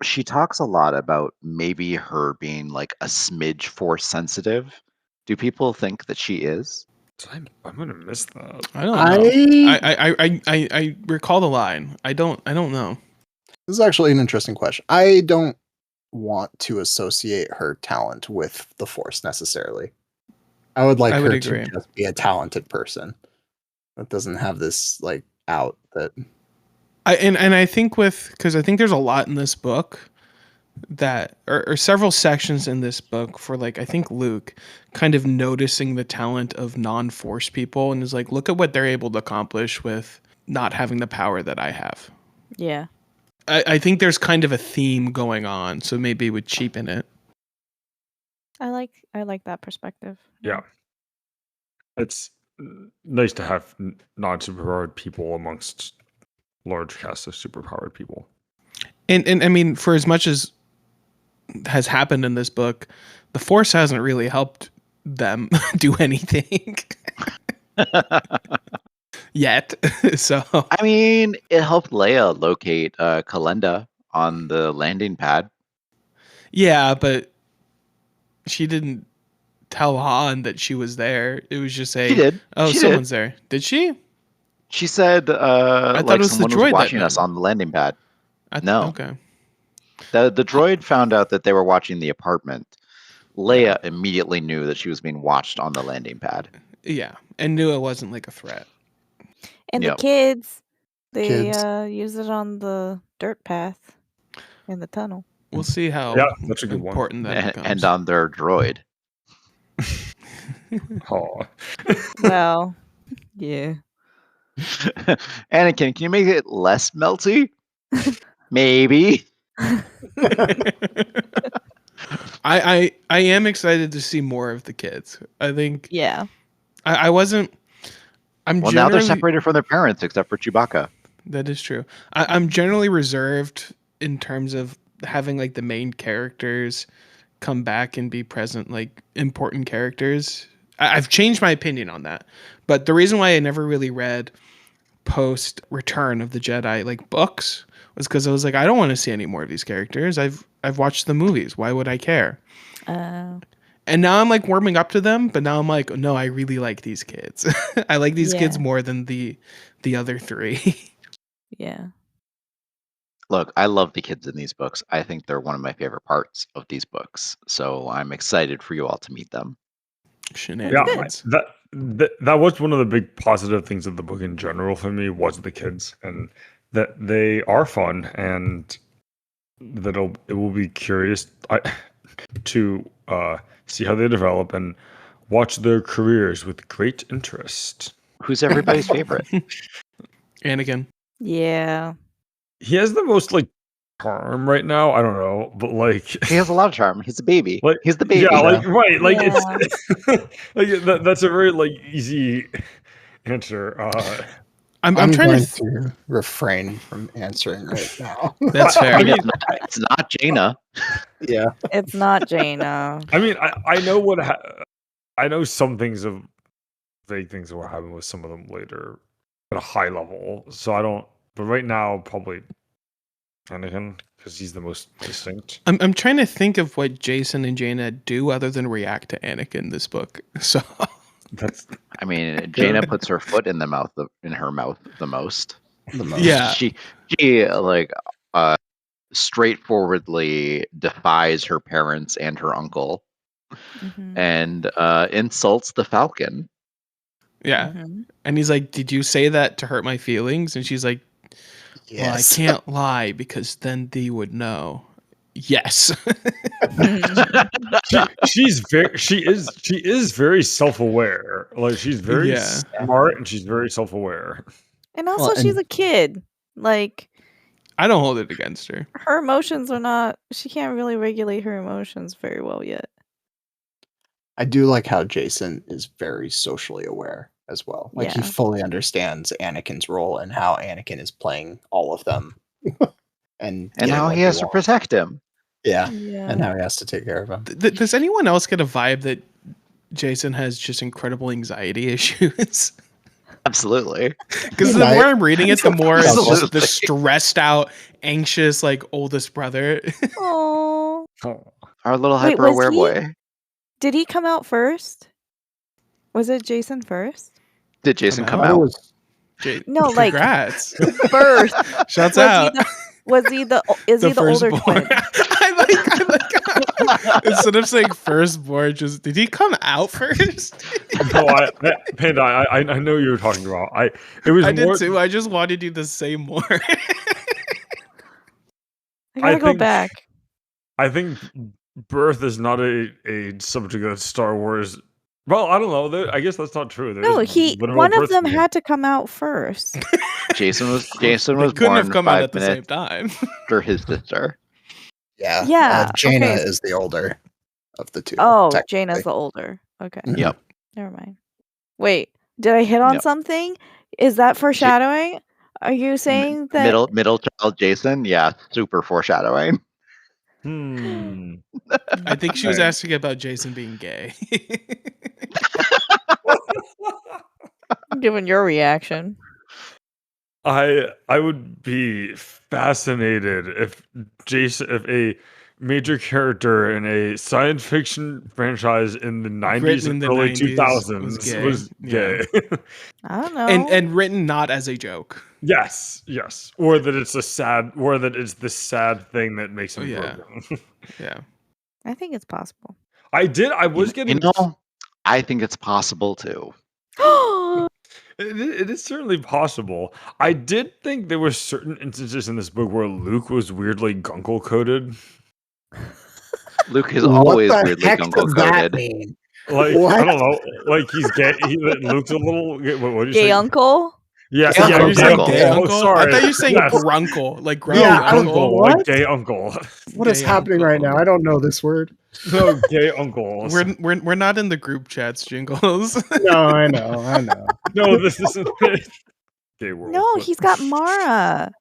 Speaker 2: She talks a lot about maybe her being like a smidge force sensitive. Do people think that she is?
Speaker 1: I'm gonna miss that.
Speaker 3: I don't know. I recall the line. I don't know.
Speaker 5: This is actually an interesting question. I don't want to associate her talent with the Force necessarily. I would like her
Speaker 3: agree.
Speaker 5: to just be a talented person that doesn't have this like out that.
Speaker 3: I think because I think there's a lot in this book that or several sections in this book for like I think Luke kind of noticing the talent of non-Force people and is like, look at what they're able to accomplish with not having the power that I have.
Speaker 4: Yeah.
Speaker 3: I think there's kind of a theme going on, so maybe it would cheapen it.
Speaker 4: I like that perspective.
Speaker 1: Yeah. It's nice to have non-superpowered people amongst large casts of superpowered people.
Speaker 3: And I mean, for as much as has happened in this book, the Force hasn't really helped them do anything yet. So
Speaker 2: I mean, it helped Leia locate Kalenda on the landing pad.
Speaker 3: yeah, but she didn't tell Han that she was there. It was just
Speaker 2: She did.
Speaker 3: oh,
Speaker 2: She
Speaker 3: someone's there. Did she?
Speaker 2: She said,
Speaker 3: thought
Speaker 2: like
Speaker 3: it was the
Speaker 2: someone
Speaker 3: droid
Speaker 2: was
Speaker 3: that
Speaker 2: watching us
Speaker 3: knew.
Speaker 2: on the landing pad. No.
Speaker 3: Okay.
Speaker 2: The droid found out that they were watching the apartment. Leia immediately knew that she was being watched on the landing pad.
Speaker 3: Yeah, and knew it wasn't like a threat.
Speaker 4: And
Speaker 2: Yep.
Speaker 4: the kids, they
Speaker 5: Kids.
Speaker 4: use it on the dirt path in the tunnel.
Speaker 3: We'll see how
Speaker 1: that's a good one.
Speaker 3: important that becomes.
Speaker 2: And on their droid.
Speaker 1: Oh.
Speaker 4: Well, yeah.
Speaker 2: Anakin, can you make it less melty? Maybe.
Speaker 3: I am excited to see more of the kids. I think
Speaker 4: Yeah.
Speaker 3: I wasn't. I'm
Speaker 2: Well, now they're
Speaker 3: generally
Speaker 2: separated from their parents, except for Chewbacca.
Speaker 3: that is true. I'm generally reserved in terms of having like the main characters come back and be present, like important characters. I've changed my opinion on that, but the reason why I never really read post Return of the Jedi like books was because I was like, I don't want to see any more of these characters. I've watched the movies. Why would I care? And now I'm like warming up to them, but now I'm like, no, I really like these kids. I like these kids more than the other three.
Speaker 4: Yeah.
Speaker 2: Look, I love the kids in these books. I think they're one of my favorite parts of these books. So I'm excited for you all to meet them.
Speaker 3: Shenanigans.
Speaker 1: That was one of the big positive things of the book in general for me was the kids, and that they are fun, and that it will be curious to see how they develop and watch their careers with great interest.
Speaker 2: Who's everybody's favorite?
Speaker 3: Anakin.
Speaker 4: Yeah.
Speaker 1: He has the most like charm right now. I don't know, but like
Speaker 2: He has a lot of charm. He's a baby.
Speaker 1: like
Speaker 2: He's the baby.
Speaker 1: Yeah, like right, like
Speaker 4: Yeah.
Speaker 1: it's like that's a very like easy answer.
Speaker 3: I'm
Speaker 5: I'm
Speaker 3: trying
Speaker 5: going
Speaker 3: to.
Speaker 5: to refrain from answering right now.
Speaker 3: That's fair.
Speaker 1: I mean,
Speaker 2: It's not Jaina.
Speaker 5: Yeah.
Speaker 4: It's not Jaina.
Speaker 1: I mean, I know what I know some things of vague things that will happen with some of them later at a high level. So I don't. But right now, probably Anakin because he's the most distinct.
Speaker 3: I'm trying to think of what Jason and Jaina do other than react to Anakin this book. So
Speaker 1: That's
Speaker 2: I mean, Jaina puts her foot in her mouth the most.
Speaker 5: The most.
Speaker 3: yeah,
Speaker 2: She like straightforwardly defies her parents and her uncle
Speaker 4: Mhm.
Speaker 2: and insults the Falcon.
Speaker 3: yeah.
Speaker 4: Mhm.
Speaker 3: And he's like, "Did you say that to hurt my feelings?" And she's like, "Well, I can't lie because then they would know." Yes.
Speaker 1: she is very self-aware. Like she's very
Speaker 3: Yeah.
Speaker 1: smart and she's very self-aware.
Speaker 4: And also,
Speaker 5: Well,
Speaker 4: she's
Speaker 5: and-
Speaker 4: a kid. Like,
Speaker 3: I don't hold it against her.
Speaker 4: her emotions are not. She can't really regulate her emotions very well yet.
Speaker 5: I do like how Jason is very socially aware as well. Like he
Speaker 4: Yeah.
Speaker 5: fully understands Anakin's role and how Anakin is playing all of them. and getting
Speaker 2: how
Speaker 5: what
Speaker 2: he has to
Speaker 5: wants.
Speaker 2: protect him.
Speaker 5: Yeah.
Speaker 4: Yeah.
Speaker 5: And how he has to take care of him.
Speaker 3: Does anyone else get a vibe that Jason has just incredible anxiety issues?
Speaker 2: Absolutely.
Speaker 3: Because the
Speaker 5: Right.
Speaker 3: more I'm reading it, the more it's just
Speaker 2: Absolutely.
Speaker 3: the stressed out, anxious, like oldest brother.
Speaker 4: Oh.
Speaker 1: Oh.
Speaker 2: Our little
Speaker 4: Wait,
Speaker 2: hyper aware
Speaker 4: was he-
Speaker 2: boy.
Speaker 4: Did he come out first? Was it Jason first?
Speaker 2: Did Jason come
Speaker 5: It
Speaker 2: out?
Speaker 5: was
Speaker 4: No, like
Speaker 3: Congrats.
Speaker 4: first.
Speaker 3: Shouts
Speaker 4: Was
Speaker 3: out.
Speaker 4: Is he the older
Speaker 3: firstborn.
Speaker 4: twin?
Speaker 3: I like instead of saying firstborn, just did he come out first?
Speaker 1: No, Panda, I know you were talking about. It was
Speaker 3: I
Speaker 1: more.
Speaker 3: did too. I just wanted you to say more.
Speaker 4: I gotta go
Speaker 1: think-
Speaker 4: back.
Speaker 1: I think birth is not a subject of Star Wars. Well, I don't know. I guess that's not true.
Speaker 4: No,
Speaker 1: There's literal
Speaker 4: one of
Speaker 1: birth
Speaker 4: them
Speaker 1: control.
Speaker 4: had to come out first.
Speaker 2: Jason was
Speaker 3: They couldn't
Speaker 2: born
Speaker 3: have come out
Speaker 2: 5
Speaker 3: at the same
Speaker 2: minutes
Speaker 3: time.
Speaker 2: after his sister.
Speaker 5: yeah.
Speaker 4: Yeah,
Speaker 5: Jaina
Speaker 4: okay.
Speaker 5: is the older of the two.
Speaker 4: Oh,
Speaker 5: technically.
Speaker 4: Jaina's the older. Okay.
Speaker 5: Mhm.
Speaker 2: Yep.
Speaker 4: Never mind. Wait, did I hit on
Speaker 2: No.
Speaker 4: something? Is that foreshadowing? Are you saying that?
Speaker 2: Middle child Jason, yeah, super foreshadowing.
Speaker 3: I think she was
Speaker 1: Right.
Speaker 3: asking about Jason being gay.
Speaker 4: Given your reaction.
Speaker 1: I would be fascinated if a major character in a science fiction franchise in the 90s
Speaker 3: Written in
Speaker 1: and
Speaker 3: the
Speaker 1: early
Speaker 3: 90s
Speaker 1: 2000s was
Speaker 3: yeah.
Speaker 1: gay.
Speaker 4: I don't know.
Speaker 3: and written not as a joke.
Speaker 1: yes. Or that it's the sad thing that makes him
Speaker 3: yeah.
Speaker 1: broken.
Speaker 3: Yeah.
Speaker 4: I think it's possible.
Speaker 1: I was getting
Speaker 2: I think it's possible too.
Speaker 1: it is certainly possible. I did think there were certain instances in this book where Luke was weirdly gunkle coded.
Speaker 2: Luke is
Speaker 5: What
Speaker 2: always
Speaker 5: the
Speaker 2: weirdly
Speaker 5: heck
Speaker 2: gungle
Speaker 5: does that
Speaker 2: coded.
Speaker 5: mean?
Speaker 1: Like
Speaker 5: What?
Speaker 1: I don't know, like he's gay. Luke's a little. What did you
Speaker 4: Gay
Speaker 1: say?
Speaker 4: uncle?
Speaker 1: Yeah,
Speaker 2: Gay
Speaker 1: yeah,
Speaker 3: Are you saying
Speaker 2: uncle.
Speaker 3: gay
Speaker 1: Oh,
Speaker 3: uncle?
Speaker 1: sorry.
Speaker 3: I thought you were saying
Speaker 1: Yes.
Speaker 3: grunkle, like grumpy
Speaker 5: Yeah,
Speaker 3: uncle.
Speaker 1: like
Speaker 5: what?
Speaker 1: gay uncle.
Speaker 5: What is
Speaker 3: Gay
Speaker 5: happening right now?
Speaker 3: uncle.
Speaker 5: I don't know this word.
Speaker 1: No, gay uncle.
Speaker 3: We're not in the group chats, Jingles.
Speaker 5: No, I know.
Speaker 1: No, this isn't gay world.
Speaker 4: No,
Speaker 1: but-
Speaker 4: he's got Mara.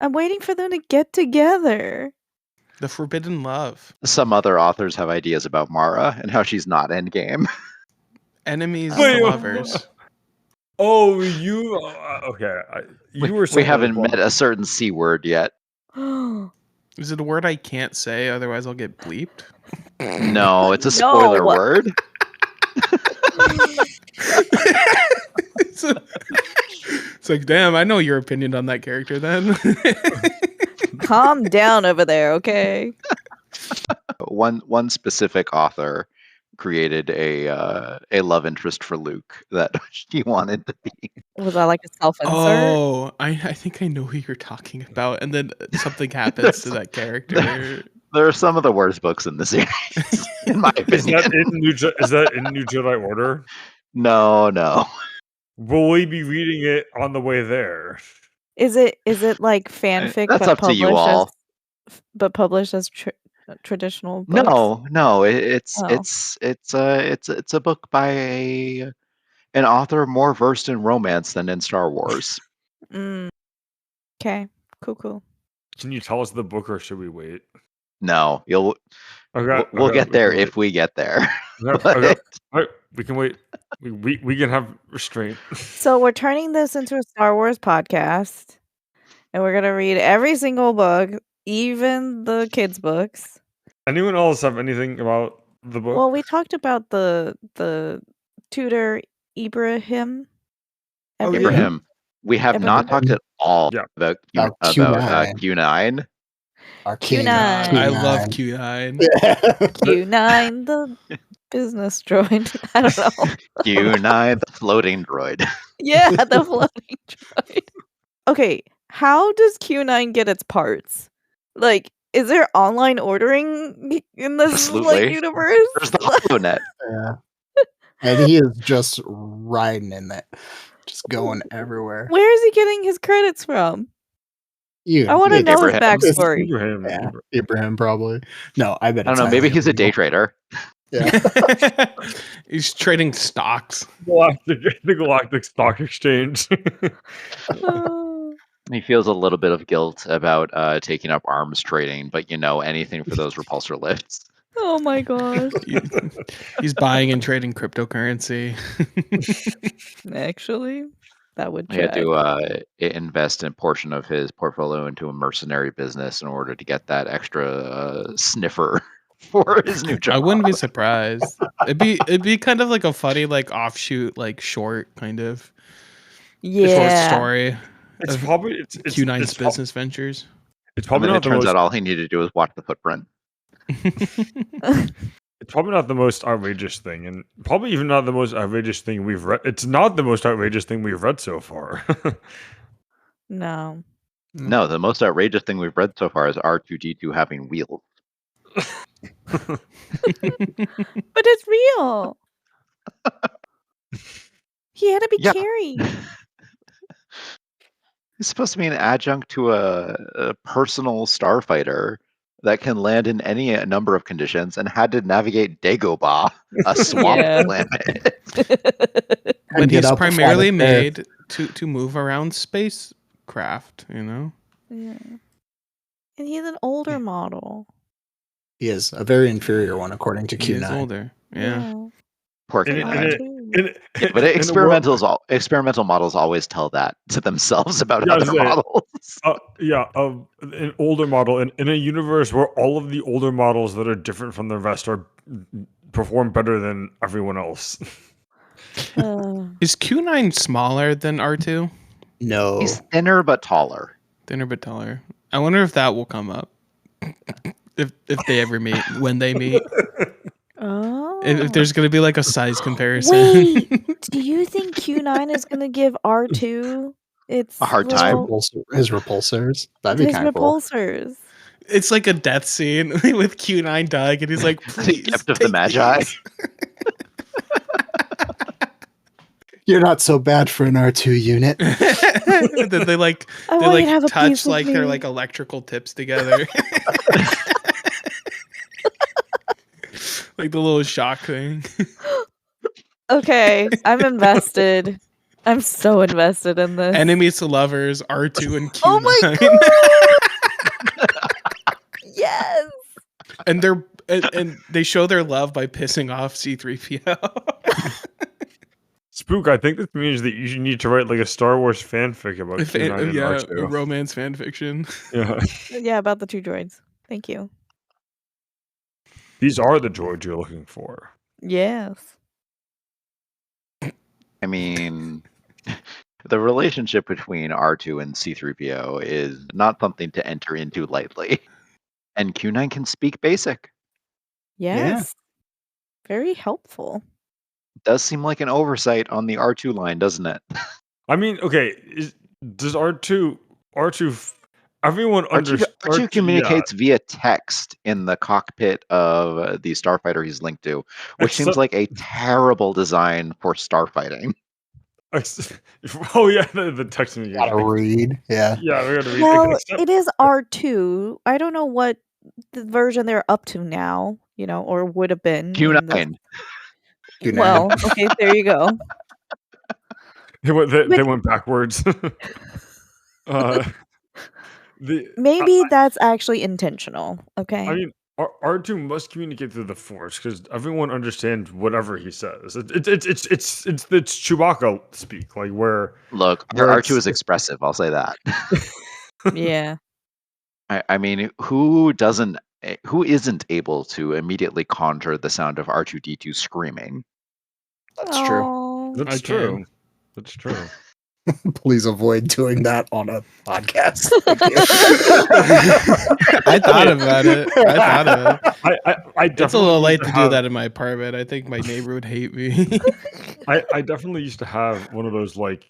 Speaker 4: I'm waiting for them to get together.
Speaker 3: The forbidden love.
Speaker 2: Some other authors have ideas about Mara and how she's not endgame.
Speaker 3: Enemies
Speaker 1: Wait,
Speaker 3: to lovers.
Speaker 1: Oh, you okay? You were.
Speaker 2: We haven't met a certain C word yet.
Speaker 3: Is it a word I can't say? Otherwise, I'll get bleeped.
Speaker 2: No, it's a spoiler
Speaker 4: No.
Speaker 2: word.
Speaker 3: It's like, damn, I know your opinion on that character then.
Speaker 4: Calm down over there, okay?
Speaker 2: One specific author created a love interest for Luke that she wanted to be.
Speaker 4: Was that like a self-insert?
Speaker 3: Oh, I think I know who you're talking about. And then something happens to that character.
Speaker 2: There are some of the worst books in the series, in my
Speaker 1: Is
Speaker 2: opinion.
Speaker 1: that in New Jedi Order?
Speaker 2: No.
Speaker 1: Will we be reading it on the way there?
Speaker 4: Is it like fanfic
Speaker 2: That's
Speaker 4: but
Speaker 2: up to you
Speaker 4: published
Speaker 2: all.
Speaker 4: published as traditional books?
Speaker 2: No. It's
Speaker 4: Oh.
Speaker 2: it's a book by an author more versed in romance than in Star Wars.
Speaker 4: Okay. Cool.
Speaker 1: Can you tell us the book, or should we wait?
Speaker 2: No,
Speaker 1: Okay,
Speaker 2: we'll
Speaker 1: okay,
Speaker 2: get there
Speaker 1: we can
Speaker 2: if we get there.
Speaker 1: wait.
Speaker 2: But-
Speaker 1: Okay, all right, we can wait. We can have restraint.
Speaker 4: So we're turning this into a Star Wars podcast, and we're gonna read every single book, even the kids' books.
Speaker 1: Anyone else have anything about the book?
Speaker 4: Well, we talked about the tutor Ibrahim.
Speaker 5: Oh, yeah.
Speaker 2: Ibrahim, we have not talked at all
Speaker 1: Yeah.
Speaker 2: about
Speaker 5: About
Speaker 2: Q9.
Speaker 5: Q9. Our
Speaker 4: Q9.
Speaker 3: I love
Speaker 5: Q9.
Speaker 3: Q9.
Speaker 4: Q9, the business droid. I don't know.
Speaker 2: Q9, the floating droid.
Speaker 4: Yeah, the floating droid. Okay, how does Q9 get its parts? Like, is there online ordering in this
Speaker 2: Absolutely.
Speaker 4: universe?
Speaker 2: There's the HoloNet.
Speaker 5: Yeah. And he is just riding in it. Just going everywhere.
Speaker 4: Where is he getting his credits from?
Speaker 5: You,
Speaker 4: I want to know his
Speaker 2: Abraham.
Speaker 4: backstory.
Speaker 1: Ibrahim.
Speaker 5: Yeah, Ibrahim probably. No, I bet.
Speaker 2: I don't
Speaker 5: it's
Speaker 2: know. Maybe
Speaker 5: highly
Speaker 2: he's a day
Speaker 5: illegal.
Speaker 2: trader.
Speaker 5: Yeah.
Speaker 3: He's trading stocks.
Speaker 1: The Galactic Stock Exchange.
Speaker 4: Oh.
Speaker 2: He feels a little bit of guilt about taking up arms trading, but anything for those repulsor lifts.
Speaker 4: Oh my gosh.
Speaker 3: He's buying and trading cryptocurrency.
Speaker 4: Actually, that would
Speaker 2: He had
Speaker 4: check.
Speaker 2: to invest a portion of his portfolio into a mercenary business in order to get that extra sniffer for his new job.
Speaker 3: I wouldn't be surprised. It'd be kind of like a funny like offshoot like short kind of short
Speaker 4: Yeah.
Speaker 3: story.
Speaker 1: It's
Speaker 3: of
Speaker 1: probably it's
Speaker 3: Q9's
Speaker 1: it's,
Speaker 3: business ventures.
Speaker 1: it's
Speaker 2: And
Speaker 1: probably
Speaker 2: then it
Speaker 1: not the
Speaker 2: turns
Speaker 1: most
Speaker 2: out all he needed to do was watch the footprint.
Speaker 1: it's probably not the most outrageous thing, and probably even not the most outrageous thing we've read. It's not the most outrageous thing we've read so far.
Speaker 4: No.
Speaker 2: No, the most outrageous thing we've read so far is R2D2 having wheels.
Speaker 4: But it's real. He had to be
Speaker 2: Yeah.
Speaker 4: carried.
Speaker 2: He's supposed to be an adjunct to a personal starfighter that can land in any number of conditions and had to navigate Dagobah, a swamp
Speaker 4: Yeah.
Speaker 2: planet.
Speaker 3: But
Speaker 5: get
Speaker 3: he's
Speaker 5: out the
Speaker 3: primarily
Speaker 5: planet
Speaker 3: made to move around spacecraft, you know?
Speaker 4: Yeah. And he's an older model.
Speaker 5: He is a very inferior one, according to
Speaker 3: He is
Speaker 5: Q9.
Speaker 3: older. Yeah.
Speaker 2: Poor
Speaker 1: In
Speaker 2: Q9.
Speaker 1: it-
Speaker 4: R2.
Speaker 1: in-
Speaker 2: But
Speaker 1: in a world-
Speaker 2: experimental models always tell that to themselves about
Speaker 1: Yeah, I
Speaker 2: other
Speaker 1: was saying,
Speaker 2: models.
Speaker 1: an older model in a universe where all of the older models that are different from the rest are perform better than everyone else.
Speaker 3: Is Q9 smaller than R2?
Speaker 5: No.
Speaker 2: He's thinner but taller.
Speaker 3: Thinner but taller. I wonder if that will come up. If they ever meet, when they meet.
Speaker 4: Oh.
Speaker 3: If there's gonna be like a size comparison.
Speaker 4: Wait, do you think Q9 is gonna give R2 its
Speaker 2: A hard
Speaker 5: His
Speaker 2: time?
Speaker 5: his repulsors. That'd be
Speaker 4: his
Speaker 5: kind of cool.
Speaker 4: repulsors?
Speaker 3: It's like a death scene with Q9 dying, and he's like,
Speaker 2: The
Speaker 3: "Please,
Speaker 2: gift of the
Speaker 3: take
Speaker 2: Magi.
Speaker 3: these."
Speaker 5: You're not so bad for an R2 unit.
Speaker 3: And then they like
Speaker 4: I
Speaker 3: they
Speaker 4: want you
Speaker 3: like
Speaker 4: to have a
Speaker 3: touch
Speaker 4: piece with
Speaker 3: like their
Speaker 4: me.
Speaker 3: like electrical tips together, like the little shock thing.
Speaker 4: Okay, I'm invested. I'm so invested in this.
Speaker 3: Enemies to lovers, R2 and Q9.
Speaker 4: Oh my god! Yes.
Speaker 3: And they show their love by pissing off C3PO.
Speaker 1: Spook, I think this means that you need to write like a Star Wars fanfic about Q9 and
Speaker 3: Yeah,
Speaker 1: R2.
Speaker 3: a romance fan fiction.
Speaker 1: Yeah.
Speaker 4: Yeah, about the two droids. Thank you.
Speaker 1: These are the droids you're looking for.
Speaker 4: Yes.
Speaker 2: I mean, the relationship between R2 and C3PO is not something to enter into lightly. And Q9 can speak basic.
Speaker 4: Yes. Very helpful.
Speaker 2: Does seem like an oversight on the R2 line, doesn't it?
Speaker 1: I mean, okay, does R2 everyone
Speaker 2: R2 communicates via text in the cockpit of the starfighter he's linked to, which seems like a terrible design for starfighting.
Speaker 1: Oh yeah, the text me.
Speaker 5: Gotta read. Yeah.
Speaker 1: Yeah, we gotta read.
Speaker 4: Well, it is R2. I don't know what the version they're up to now, or would have been.
Speaker 2: Q9.
Speaker 5: Q9.
Speaker 4: Well, okay, there you go.
Speaker 1: They went backwards.
Speaker 4: Maybe that's actually intentional. Okay.
Speaker 1: I mean, R2 must communicate through the Force because everyone understands whatever he says. It's Chewbacca speak, like where.
Speaker 2: Look, R2 is expressive. I'll say that.
Speaker 4: Yeah.
Speaker 2: I mean, who isn't able to immediately conjure the sound of R2D2 screaming?
Speaker 5: That's true.
Speaker 4: Aw.
Speaker 1: That's true. That's true.
Speaker 5: Please avoid doing that on a podcast.
Speaker 3: I thought about it.
Speaker 1: I
Speaker 3: It's a little late to do that in my apartment. I think my neighbor would hate me.
Speaker 1: I definitely used to have one of those like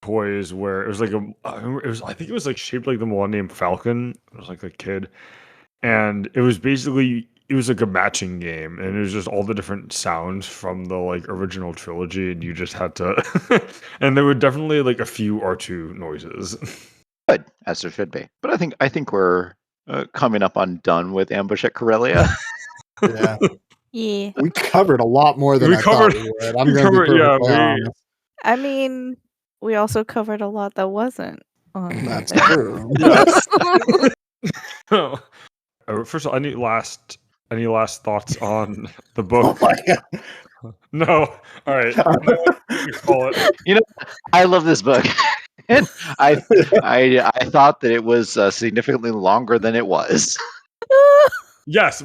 Speaker 1: toys where it was like I think it was like shaped like the Millennium Falcon. It was like a kid, and it was like a matching game, and it was just all the different sounds from the like original trilogy, and you just had to. And there were definitely like a few R2 noises.
Speaker 2: Good, as there should be. But I think we're coming up on done with Ambush at Corellia.
Speaker 5: Yeah.
Speaker 4: Yeah.
Speaker 5: We covered a lot more than I thought we would. I'm going to be perfectly honest.
Speaker 4: I mean, we also covered a lot that wasn't on
Speaker 5: That's
Speaker 4: there.
Speaker 5: true.
Speaker 1: Yes. First of all, any last thoughts on the book?
Speaker 5: Oh my God.
Speaker 1: No. All right. Call it.
Speaker 2: I love this book. And I thought that it was significantly longer than it was.
Speaker 1: Yes,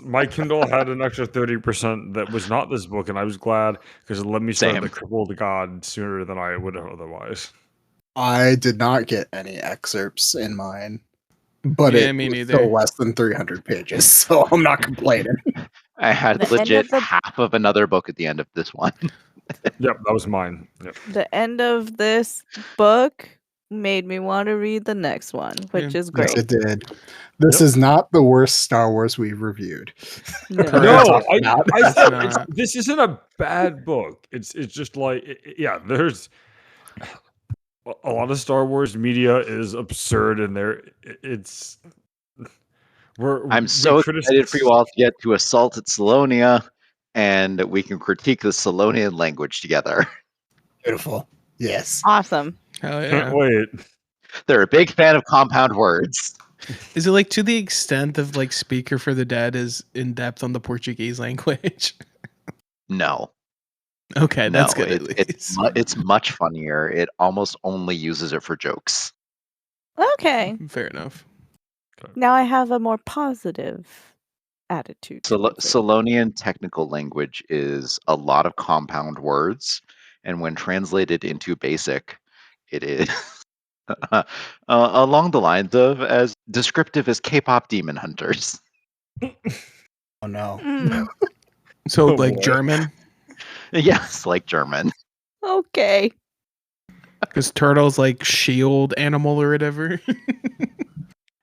Speaker 1: my Kindle had an extra 30% that was not this book, and I was glad because it let me start
Speaker 2: Same.
Speaker 1: the Crippled God sooner than I would have otherwise.
Speaker 5: I did not get any excerpts in mine, but
Speaker 3: Yeah,
Speaker 5: it
Speaker 3: me
Speaker 5: was
Speaker 3: neither.
Speaker 5: still less than 300 pages, so I'm not complaining.
Speaker 2: I had
Speaker 4: The end
Speaker 2: legit
Speaker 4: of the-
Speaker 2: half of another book at the end of this one.
Speaker 1: Yep, that was mine. Yep.
Speaker 4: The end of this book made me want to read the next one, which
Speaker 3: Yeah.
Speaker 4: is
Speaker 5: Yes,
Speaker 4: great.
Speaker 5: it did. This
Speaker 1: Yep.
Speaker 5: is not the worst Star Wars we've reviewed.
Speaker 4: No.
Speaker 3: Correct.
Speaker 1: No, I
Speaker 3: It's
Speaker 1: said
Speaker 3: not.
Speaker 1: this isn't a bad book. It's just like yeah, there's a lot of Star Wars media is absurd, and it's
Speaker 2: I'm so excited for you all to get to Assault at Salonia, and we can critique the Salonian language together.
Speaker 5: Beautiful. Yes.
Speaker 4: Awesome.
Speaker 3: Hell yeah.
Speaker 1: Can't wait.
Speaker 2: They're a big fan of compound words.
Speaker 3: Is it like to the extent of like Speaker for the Dead is in depth on the Portuguese language?
Speaker 2: No.
Speaker 3: Okay, that's
Speaker 2: No,
Speaker 3: good at least.
Speaker 2: it's much funnier. It almost only uses it for jokes.
Speaker 4: Okay.
Speaker 3: Fair enough.
Speaker 4: Now I have a more positive attitude. towards it.
Speaker 2: Salonian technical language is a lot of compound words, and when translated into basic, it is along the lines of as descriptive as K-pop demon hunters.
Speaker 5: Oh no.
Speaker 4: Mm,
Speaker 3: So
Speaker 1: Oh,
Speaker 3: like
Speaker 1: boy.
Speaker 3: German,
Speaker 2: Yes, like German.
Speaker 4: okay.
Speaker 3: because turtle's like shield animal or whatever.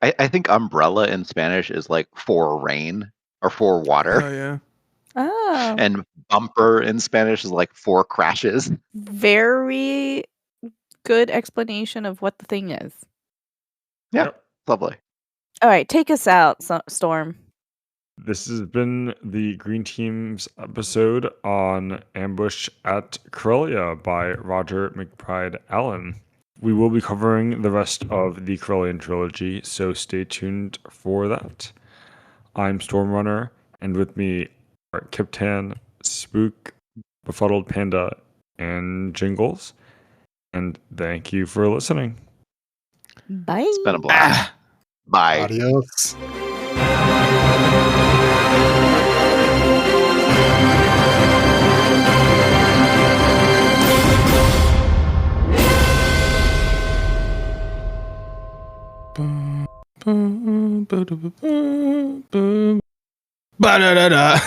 Speaker 2: I think umbrella in Spanish is like for rain or for water,
Speaker 3: Oh yeah.
Speaker 4: Oh.
Speaker 2: and bumper in Spanish is like for crashes.
Speaker 4: Very good explanation of what the thing is.
Speaker 2: Yeah.
Speaker 1: Yep.
Speaker 2: Lovely.
Speaker 4: All right, take us out, Storm.
Speaker 1: This has been the Green Team's episode on Ambush at Corellia by Roger MacBride Allen. We will be covering the rest of the Corellian Trilogy, so stay tuned for that. I'm Stormrunner, and with me are Kyptan, Spook, Befuddled Panda, and Jingalls. And thank you for listening.
Speaker 4: Bye.
Speaker 2: It's been a blast. Bye.
Speaker 5: Adios.
Speaker 3: Ba-da-da-da.